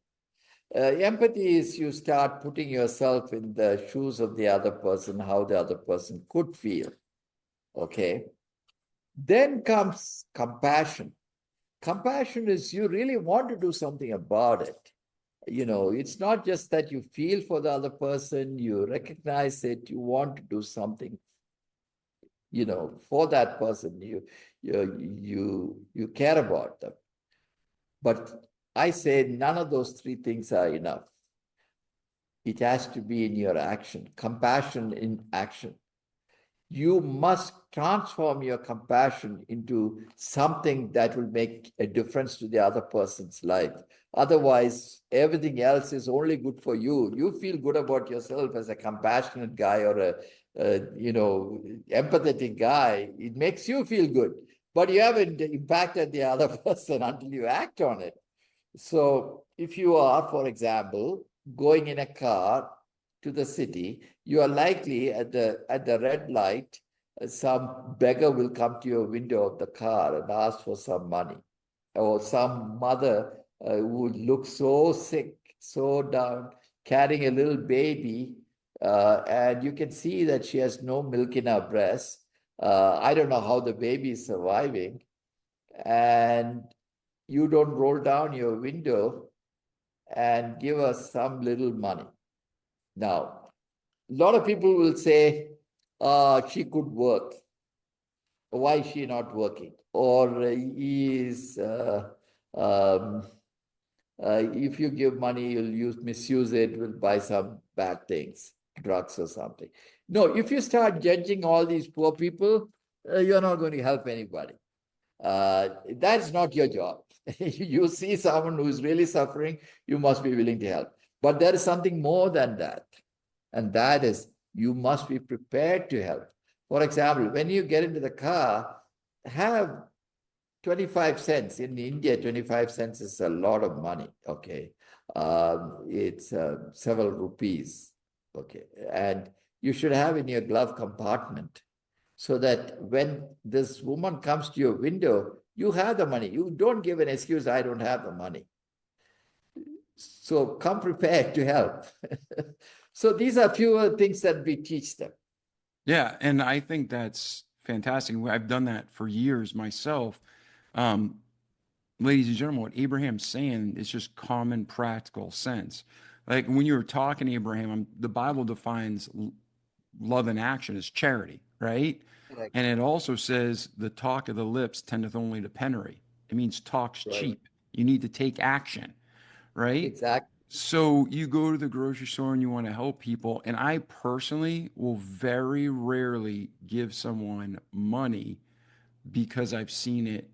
Empathy is you start putting yourself in the shoes of the other person, how the other person could feel. Okay. Then comes compassion. Compassion is you really want to do something about it. It's not just that you feel for the other person, you recognize it, you want to do something, for that person. You care about them. But I say none of those three things are enough. It has to be in your action, compassion in action. You must transform your compassion into something that will make a difference to the other person's life. Otherwise, everything else is only good for you. You feel good about yourself as a compassionate guy or empathetic guy. It makes you feel good, but you haven't impacted the other person until you act on it. So if you are, for example, going in a car to the city, you are likely at the red light, some beggar will come to your window of the car and ask for some money. Or some mother would look so sick, so down, carrying a little baby, and you can see that she has no milk in her breast. I don't know how the baby is surviving. And you don't roll down your window and give us some little money. Now, a lot of people will say, she could work. Why is she not working? Or he is, if you give money, you'll misuse it, will buy some bad things, drugs or something. No, if you start judging all these poor people, you're not going to help anybody. That's not your job. You see someone who's really suffering, you must be willing to help. But there is something more than that. And that is, you must be prepared to help. For example, when you get into the car, have 25 cents. In India, 25 cents is a lot of money. Okay. It's several rupees. Okay. And you should have in your glove compartment so that when this woman comes to your window, you have the money. You don't give an excuse, I don't have the money. So come prepared to help. So these are few things that we teach them. Yeah, and I think that's fantastic. I've done that for years myself. Um, Ladies and gentlemen, what Abraham's saying is just common practical sense. Like when you were talking, Abraham, the Bible defines love in action as charity, right? Correct. And it also says the talk of the lips tendeth only to penury. It means talk's Right. cheap. You need to take action, right? Exactly. So you go to the grocery store and you want to help people. And I personally will very rarely give someone money because I've seen it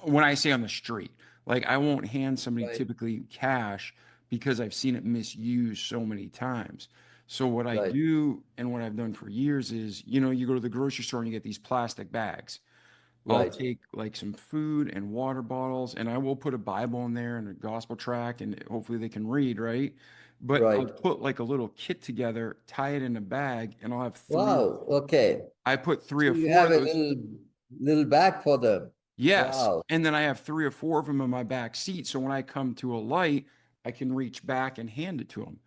when I say on the street. Like I won't hand somebody Right. typically cash because I've seen it misused so many times. So what I Right. do and what I've done for years is, you go to the grocery store and you get these plastic bags. I'll Right. take like some food and water bottles and I will put a Bible in there and a gospel track and hopefully they can read, right? But I'll Right. put like a little kit together, tie it in a bag, and I'll have Wow. Okay. I put three So or you four have of a those. little bag for them. Yes. Wow. And then I have three or four of them in my back seat. So when I come to a light, I can reach back and hand it to them.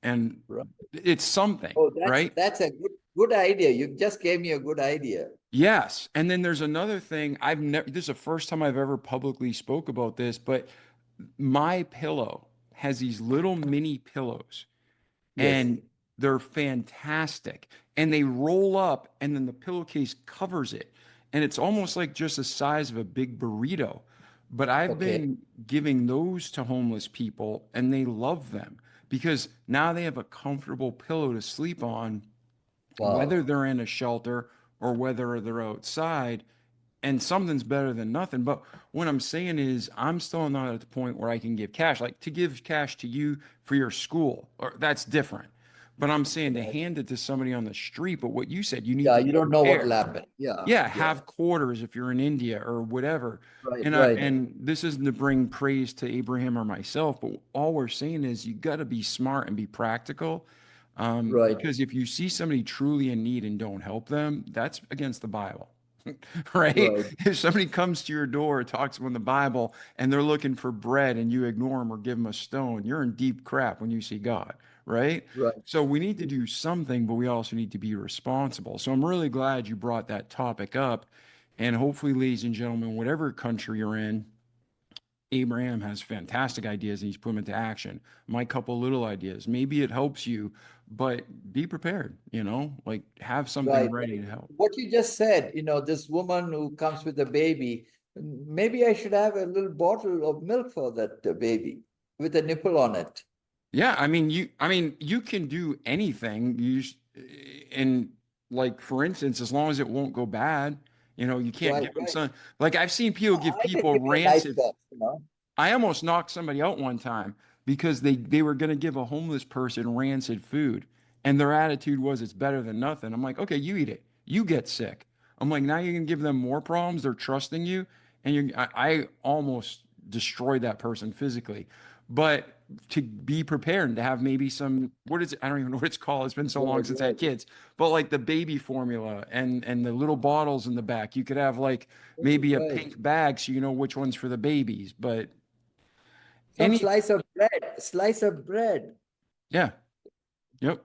And Right. it's something, Oh, that's right? that's a good idea. You just gave me a good idea. Yes. And then there's another thing I've never, this is the first time I've ever publicly spoke about this, but my pillow has these little mini pillows Yes. and they're fantastic. And they roll up and then the pillowcase covers it. And it's almost like just the size of a big burrito. But I've Okay. been giving those to homeless people and they love them because now they have a comfortable pillow to sleep on, whether Wow. they're in a shelter or whether they're outside, and something's better than nothing. But what I'm saying is, I'm still not at the point where I can give cash. Like to give cash to you for your school, or that's different. But I'm saying to hand it to somebody on the street. But what you said, you need Yeah, to you don't know what will prepare. happen. Yeah, Yeah, yeah. have quarters if you're in India or whatever. Right, right, And this isn't to bring praise to Abraham or myself, but all we're saying is you got to be smart and be practical. right, Because if you see somebody truly in need and don't help them, that's against the Bible. Right? right, If somebody comes to your door, talks about the Bible, and they're looking for bread and you ignore them or give them a stone, you're in deep crap when you see God, right? right. So we need to do something, but we also need to be responsible. So I'm really glad you brought that topic up. And hopefully, ladies and gentlemen, whatever country you're in, Abraham has fantastic ideas and he's put them into action. My couple little ideas. Maybe it helps you, but be prepared, like have something Right. ready to help. What you just said, this woman who comes with a baby, maybe I should have a little bottle of milk for that baby with a nipple on it. Yeah, I mean, you can do anything. And like for instance, as long as it won't go bad, you can't Right, give them right. some. Like I've seen people give I can people give you a nice rancid. box. I almost knocked somebody out one time because they were going to give a homeless person rancid food, and their attitude was it's better than nothing. I'm like, okay, you eat it, you get sick. I'm like, now you can give them more problems. They're trusting you, and I almost destroyed that person physically, but to be prepared and to have maybe some what is it? I don't even know what it's called. It's been so long Right, since I right. had kids, but like the baby formula and the little bottles in the back, you could have like maybe a Right. pink bag so you know which one's for the babies, but Some any, slice of bread. yeah, yep,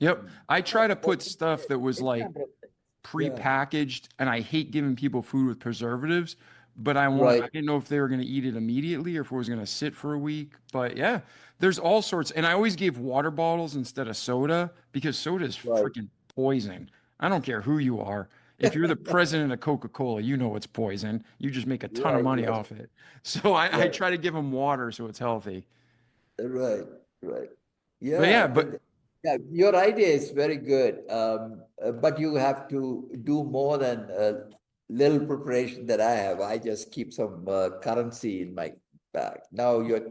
yep. I try to Or put stuff that was any like number of things. Yeah, pre-packaged, and I hate giving people food with preservatives, but I right. didn't know if they were going to eat it immediately or if it was going to sit for a week. But yeah, there's all sorts. And I always gave water bottles instead of soda because soda is Right. freaking poison. I don't care who you are. If you're the president of Coca-Cola, you know it's poison. You just make a ton of Right, money right, off it. So I right, try to give them water so it's healthy. right, right. But yeah, Yeah, but yeah, your idea is very good. But you have to do more than a little preparation that I have. I just keep some currency in my bag. Now you're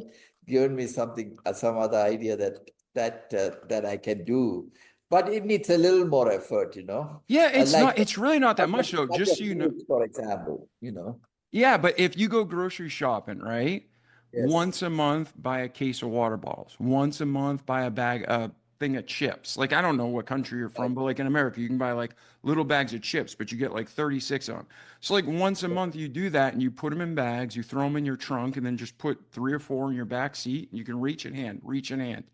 giving me something, some other idea that I can do, but it needs a little more effort. yeah, Like it's really not that bucket, much though. Just so bucket you know, fruits, for example. yeah, but if you go grocery shopping, right? Yes, Once a month, buy a case of water bottles. Once a month, buy a thing of chips. Like I don't know what country you're right, from, but like in America, you can buy like little bags of chips, but you get like 36 of them. So like once a month, you do that and you put them in bags, you throw them in your trunk, and then just put 3 or 4 in your back seat. You can reach in hand, reach in hand.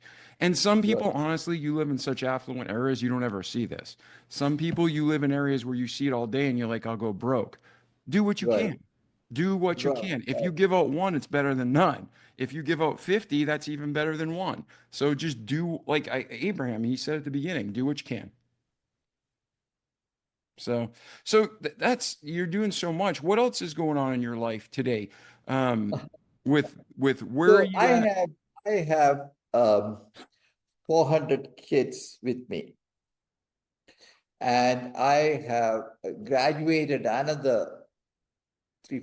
And some right, people, honestly, you live in such affluent areas, you don't ever see this. Some people, you live in areas where you see it all day, and you're like, I'll go broke. Do what you right, can. Do what you right, can. If right. you give out one, it's better than none. If you give out 50, that's even better than one. So just do like Abraham, he said at the beginning, do what you can. So, that's you're doing so much. What else is going on in your life today? Um, with where are So you I at? have I have 400 kids with me, and I have graduated another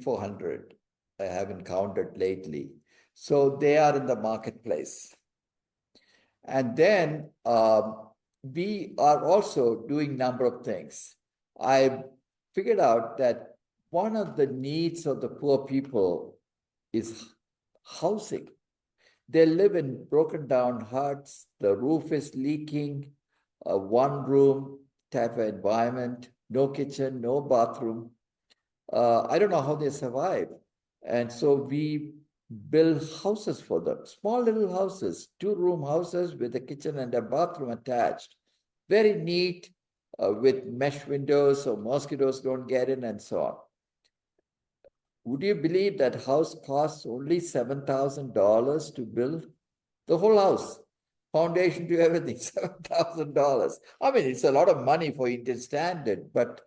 400. I haven't counted lately. So they are in the marketplace. And then we are also doing number of things. I figured out that one of the needs of the poor people is housing. They live in broken down huts. The roof is leaking, a one room type of environment, no kitchen, no bathroom. I don't know how they survive. And so we build houses for them, small little houses, 2-room houses with a kitchen and a bathroom attached. Very neat, with mesh windows so mosquitoes don't get in and so on. Would you believe that house costs only $7,000 to build? The whole house, foundation to everything, $7,000. I mean, it's a lot of money for Indian standard, but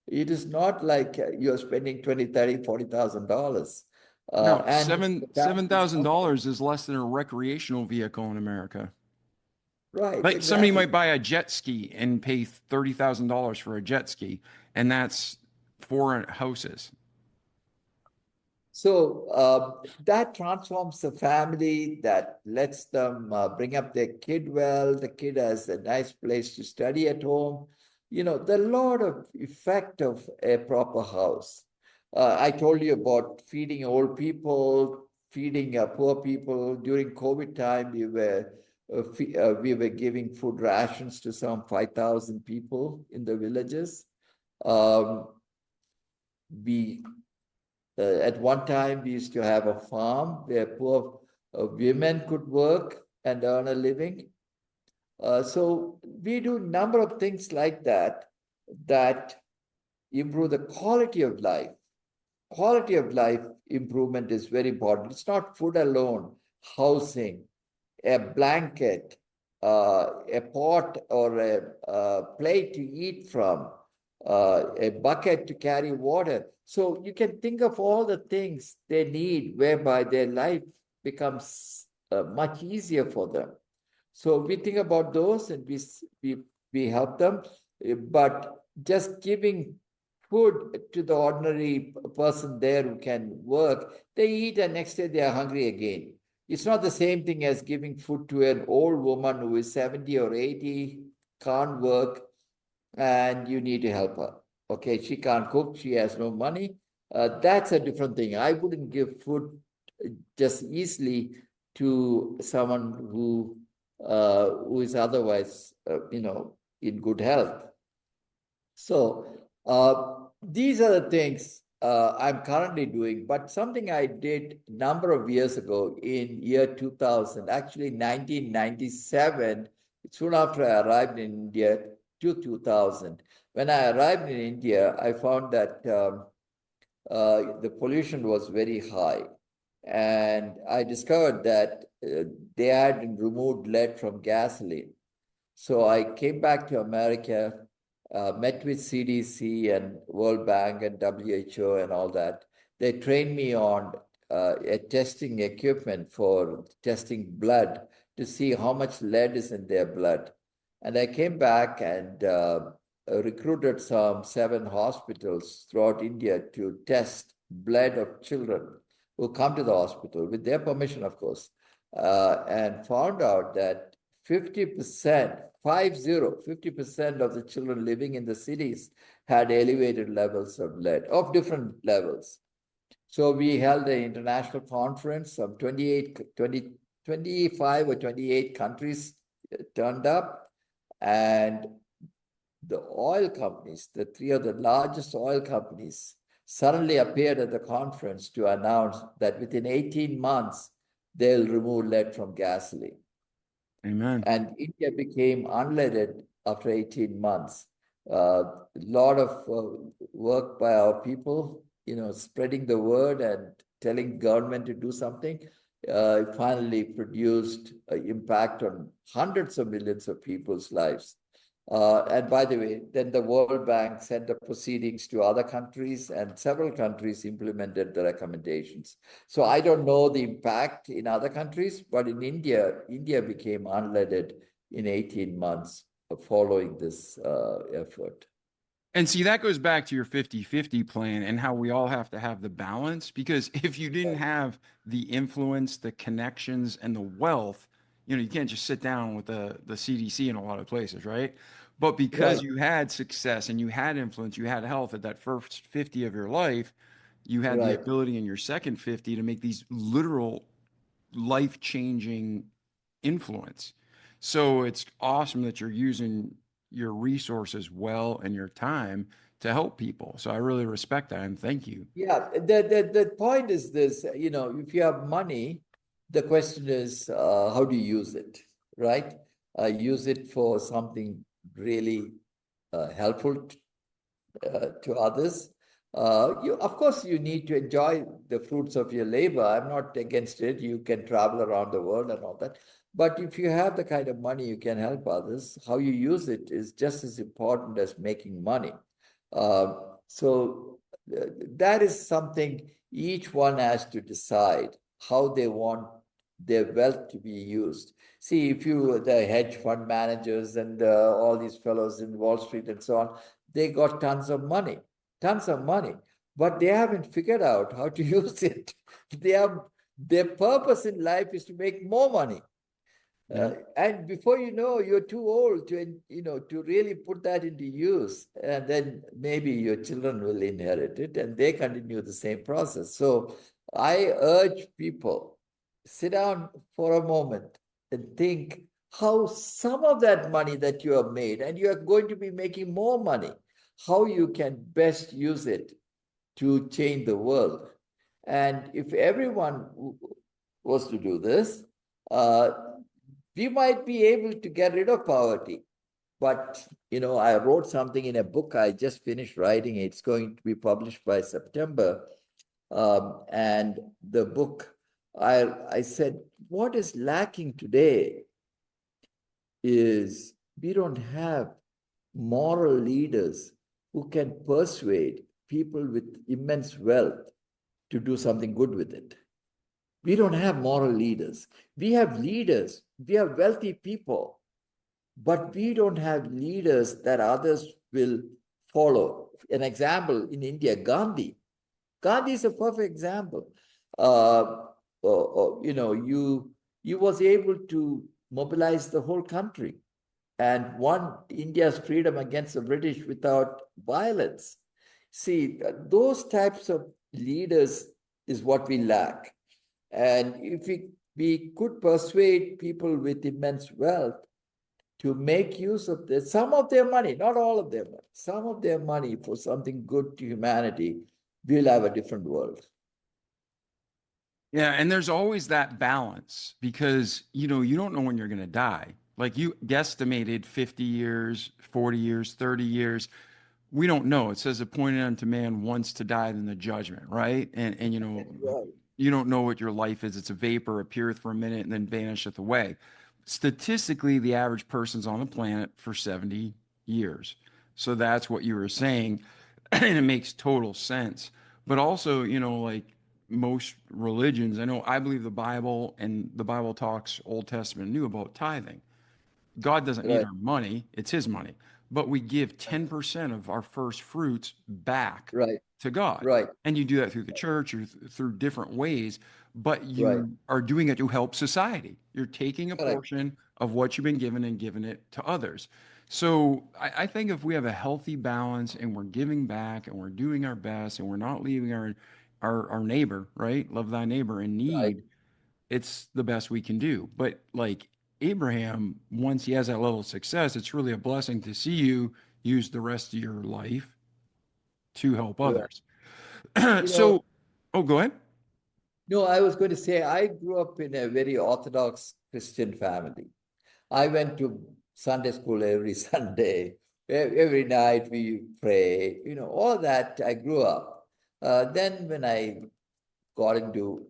it is not like you're spending 20, 30, $40,000. No, And the seven tax is thousand dollars is less than a recreational vehicle in America. right, Like somebody exactly. might buy a jet ski and pay $30,000 for a jet ski. and that's 4 houses. So that transforms the family, that lets them bring up their kid well. The kid has a nice place to study at home. You know, the lot of effect of a proper house. I told you about feeding old people, feeding poor people. During COVID time, we were giving food rations to some 5,000 people in the villages. Um, we at one time, we used to have a farm where poor women could work and earn a living. So we do a number of things like that that improve the quality of life. Quality of life improvement is very important. It's not food alone, housing, a blanket, a pot or a plate to eat from, a bucket to carry water. So you can think of all the things they need whereby their life becomes much easier for them. So we think about those and we help them, but just giving food to the ordinary person there who can work, they eat and next day they are hungry again. It's not the same thing as giving food to an old woman who is 70 or 80, can't work, and you need to help her. Okay, she can't cook, she has no money. That's a different thing. I wouldn't give food just easily to someone who is otherwise, in good health. So these are the things I'm currently doing, but something I did a number of years ago in year 2000, actually 1997, soon after I arrived in India to 2000. When I arrived in India, I found that the pollution was very high. And I discovered that they had removed lead from gasoline. So I came back to America, met with CDC and World Bank and WHO and all that. They trained me on a testing equipment for testing blood to see how much lead is in their blood. And I came back and recruited some 7 hospitals throughout India to test blood of children who come to the hospital with their permission, of course, and found out that 50%, 50% of the children living in the cities had elevated levels of lead, of different levels. So we held an international conference of 25 or 28 countries turned up, and the oil companies, the 3 of the largest oil companies, suddenly appeared at the conference to announce that within 18 months, they'll remove lead from gasoline. Amen. And India became unleaded after 18 months. A lot of work by our people, spreading the word and telling government to do something, finally produced an impact on hundreds of millions of people's lives. And by the way, then the World Bank sent the proceedings to other countries, and several countries implemented the recommendations. So I don't know the impact in other countries, but in India, India became unleaded in 18 months following this effort. And see, that goes back to your 50-50 plan and how we all have to have the balance. Because if you didn't have the influence, the connections, and the wealth, you can't just sit down with the CDC in a lot of places, right? But because Right. you had success and you had influence, you had health at that first 50 of your life, you had the Right. ability in your second 50 to make these literal life-changing influence. So it's awesome that you're using your resources well and your time to help people. So I really respect that and thank you. Yeah, the point is this, if you have money, the question is, how do you use it, right? Use it for something really helpful to others. Of course, you need to enjoy the fruits of your labor. I'm not against it. You can travel around the world and all that. But if you have the kind of money you can help others, how you use it is just as important as making money. So that is something each one has to decide how they want their wealth to be used. See, if the hedge fund managers and all these fellows in Wall Street and so on, they got tons of money, but they haven't figured out how to use it. They have their purpose in life is to make more money. Yeah. And before you know, you're too old to, to really put that into use. And then maybe your children will inherit it and they continue the same process. So I urge people, sit down for a moment and think how some of that money that you have made, and you are going to be making more money, how you can best use it to change the world. And if everyone was to do this, uh, we might be able to get rid of poverty. But, I wrote something in a book. I just finished writing. It's going to be published by September. And the book, I said, what is lacking today is we don't have moral leaders who can persuade people with immense wealth to do something good with it. We don't have moral leaders. We have leaders, we have wealthy people, but we don't have leaders that others will follow. An example in India, Gandhi. Gandhi is a perfect example. You was able to mobilize the whole country and won India's freedom against the British without violence. See, those types of leaders is what we lack. And if we could persuade people with immense wealth to make use of this, some of their money, not all of their money, some of their money for something good to humanity, we'll have a different world. Yeah, and there's always that balance because you don't know when you're going to die. Like you guesstimated 50 years, 40 years, 30 years. We don't know. It says appointed unto man once to die, then the judgment, right? And Right, you don't know what your life is. It's a vapor, appeareth for a minute and then vanisheth away. Statistically, the average person's on the planet for 70 years. So that's what you were saying, and it makes total sense. But also, like most religions, I believe the Bible, and the Bible talks Old Testament and New about tithing. God doesn't need right, our money, it's his money. But we give 10% of our first fruits back right, to God. right, And you do that through the church or through different ways, but right. you are doing it to help society. You're taking a Correct. portion of what you've been given and giving it to others. So I think if we have a healthy balance and we're giving back and we're doing our best and we're not leaving our neighbor, right? Love thy neighbor in Right, need, it's the best we can do. But like Abraham, once he has that level of success, it's really a blessing to see you use the rest of your life to help right. others. You know, So, oh, go ahead. no, I was going to say I grew up in a very Orthodox Christian family. I went to Sunday school every Sunday. Every night we pray, all that I grew up. Then when I got into,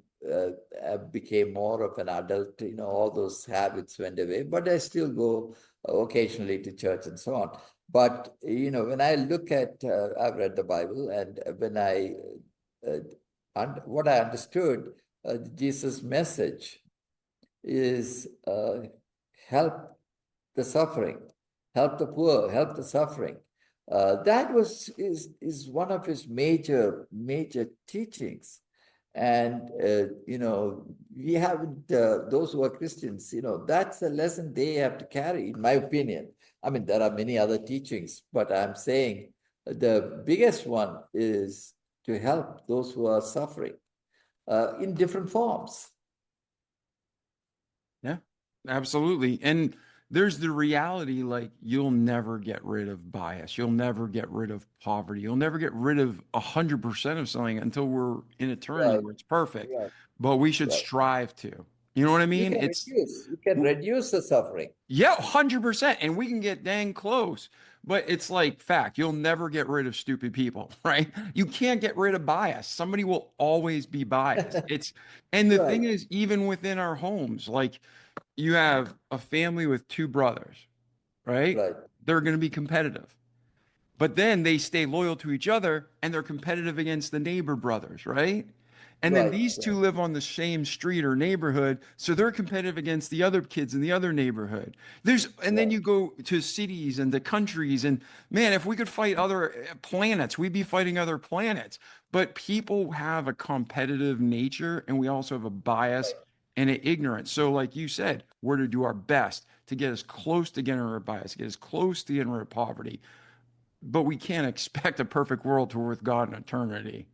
became more of an adult, all those habits went away, but I still go occasionally to church and so on. But, when I look at, I've read the Bible, and when what I understood, Jesus' message is help the suffering, help the poor, help the suffering. That is one of his major teachings. And we haven't, those who are Christians, that's a lesson they have to carry, in my opinion. I mean, there are many other teachings, but I'm saying the biggest one is to help those who are suffering in different forms. Yeah, absolutely. And there's the reality like you'll never get rid of bias. You'll never get rid of poverty. You'll never get rid of 100% of something until we're in eternity Right, where it's perfect. right, But we should right. strive to. You know what I mean? It's You can reduce the suffering. yeah, 100%. And we can get dang close. But it's like fact, you'll never get rid of stupid people, right? You can't get rid of bias. Somebody will always be biased. And the thing Right, is, even within our homes, like you have a family with two brothers, right? right, They're going to be competitive. But then they stay loyal to each other and they're competitive against the neighbor brothers, right? And then Right. these two live on the same street or neighborhood, so they're competitive against the other kids in the other neighborhood. And then Right. you go to cities and the countries, and man, if we could fight other planets, we'd be fighting other planets. But people have a competitive nature, and we also have a bias and an ignorance. So, like you said, we're to do our best to get as close to getting rid of bias, get as close to getting rid of poverty. But we can't expect a perfect world to with God in eternity.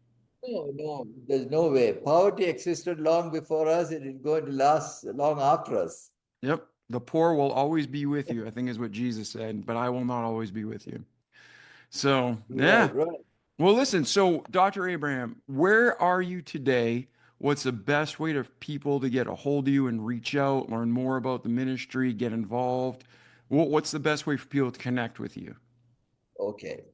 No, no, there's no way. Poverty existed long before us. It is going to last long after us. Yep. The poor will always be with you, I think is what Jesus said, but I will not always be with you. So, Right, yeah. right. Well, listen, so Dr. Abraham, where are you today? What's the best way to people to get a hold of you and reach out, learn more about the ministry, get involved? What's the best way for people to connect with you? Okay.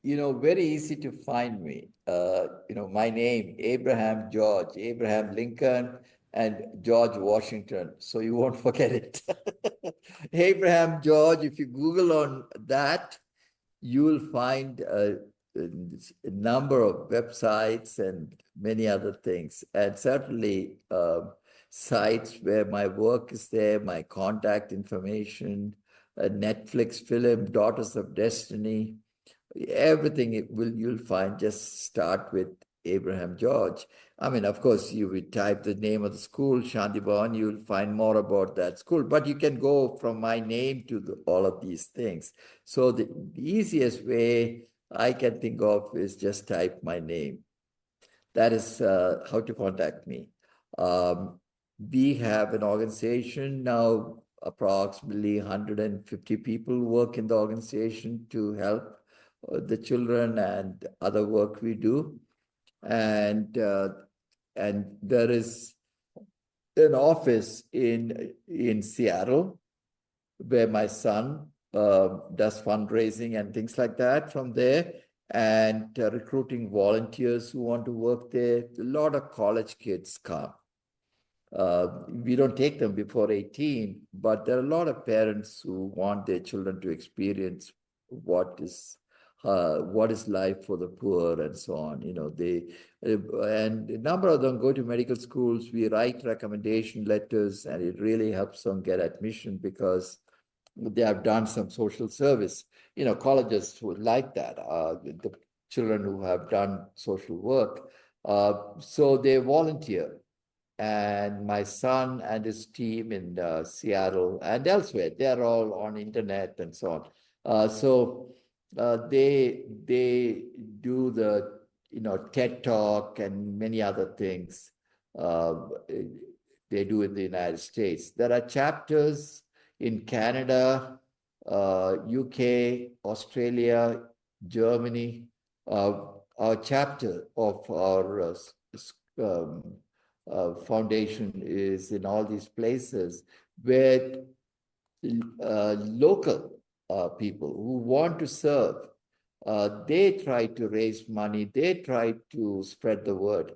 Very easy to find me. My name, Abraham George, Abraham Lincoln, and George Washington. So you won't forget it. Abraham George, if you Google on that, you will find a number of websites and many other things, and certainly sites where my work is there, my contact information, a Netflix film, Daughters of Destiny, everything you'll find. Just start with Abraham George. I mean, of course, you would type the name of the school, Shanti Bhavan, you'll find more about that school, but you can go from my name to all of these things. So the easiest way I can think of is just type my name. That is how to contact me. Um, we have an organization now, approximately 150 people work in the organization to help the children and other work we do. And there is an office in Seattle where my son does fundraising and things like that from there, and recruiting volunteers who want to work there. A lot of college kids come. We don't take them before 18, but there are a lot of parents who want their children to experience what is life for the poor and so on. And a number of them go to medical schools. We write recommendation letters, and it really helps them get admission because they have done some social service. Colleges would like that. The children who have done social work, so they volunteer, and my son and his team in Seattle and elsewhere, they're all on internet and so on. They do the TED Talk and many other things they do in the United States. There are chapters in Canada, UK, Australia, Germany. Our chapter of our um, foundation is in all these places where local people who want to serve, they try to raise money, they try to spread the word.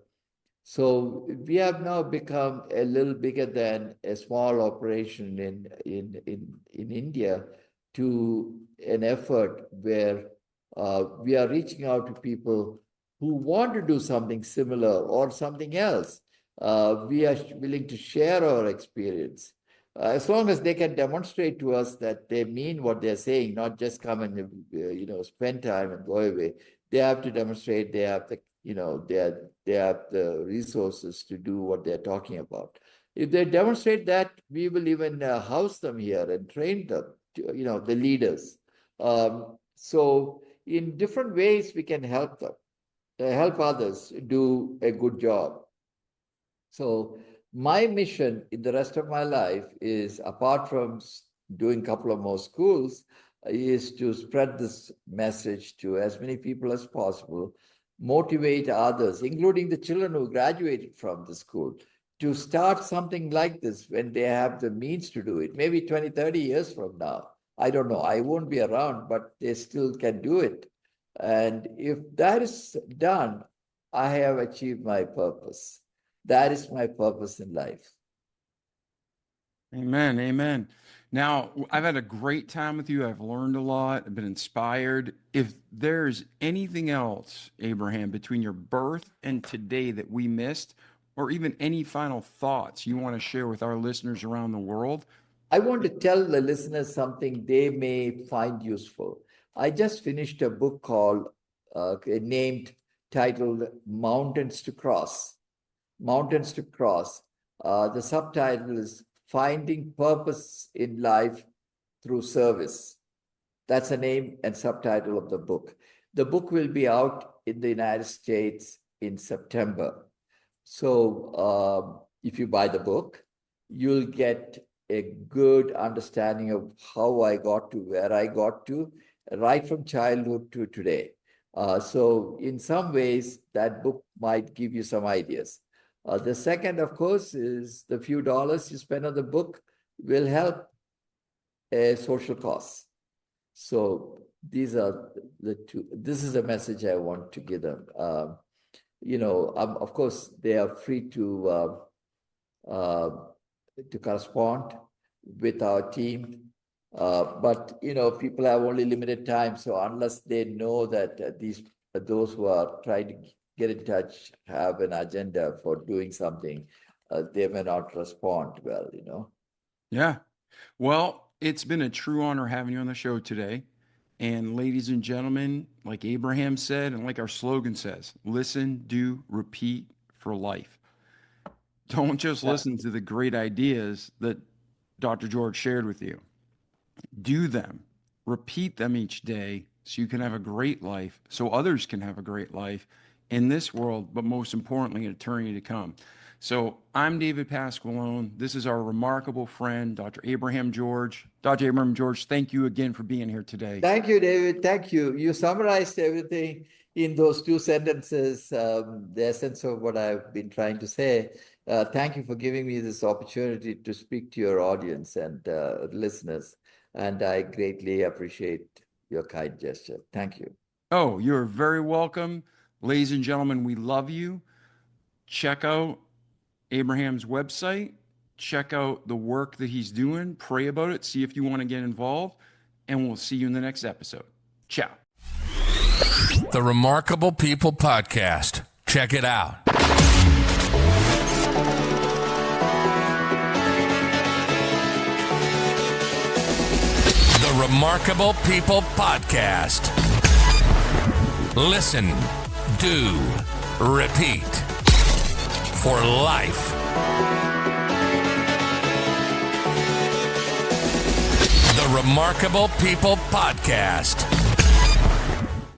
So we have now become a little bigger than a small operation in India, to an effort where we are reaching out to people who want to do something similar or something else. We are willing to share our experience. As long as they can demonstrate to us that they mean what they're saying, not just come and spend time and go away. They have to demonstrate they have they have the resources to do what they're talking about. If they demonstrate that, we will even house them here and train them, the leaders. So in different ways, we can help them, help others do a good job. So my mission in the rest of my life is, apart from doing a couple of more schools, is to spread this message to as many people as possible, motivate others, including the children who graduated from the school, to start something like this when they have the means to do it, maybe 20, 30 years from now. I don't know. I won't be around, but they still can do it. And if that is done, I have achieved my purpose. That is my purpose in life. Amen. Amen. Now, I've had a great time with you. I've learned a lot. I've been inspired. If there's anything else, Abraham, between your birth and today that we missed, or even any final thoughts you want to share with our listeners around the world. I want to tell the listeners something they may find useful. I just finished a book called, titled Mountains to Cross. Mountains to Cross. The subtitle is Finding Purpose in Life Through Service. That's the name and subtitle of the book. The book will be out in the United States in September. So if you buy the book, you'll get a good understanding of how I got to where I got to, right from childhood to today. So in some ways, that book might give you some ideas. The second, of course, is the few dollars you spend on the book will help a social cause. So these are the two. This is a message I want to give them. Of course, they are free to correspond with our team. But people have only limited time. So unless they know that those who are trying to get in touch have an agenda for doing something, they may not respond well, Yeah. Well, it's been a true honor having you on the show today. And ladies and gentlemen, like Abraham said, and like our slogan says, listen, do, repeat for life. Don't just listen to the great ideas that Dr. George shared with you. Do them, repeat them each day so you can have a great life, so others can have a great life in this world, but most importantly, in eternity to come. So I'm David Pasqualone. This is our remarkable friend, Dr. Abraham George. Dr. Abraham George, thank you again for being here today. Thank you, David. Thank you. You summarized everything in those two sentences, the essence of what I've been trying to say. Thank you for giving me this opportunity to speak to your audience and listeners. And I greatly appreciate your kind gesture. Thank you. Oh, you're very welcome. Ladies and gentlemen, we love you. Check out Abraham's website. Check out the work that he's doing. Pray about it. See if you want to get involved. And we'll see you in the next episode. Ciao. The Remarkable People Podcast. Check it out. The Remarkable People Podcast. Listen, do, repeat for life. The Remarkable People Podcast.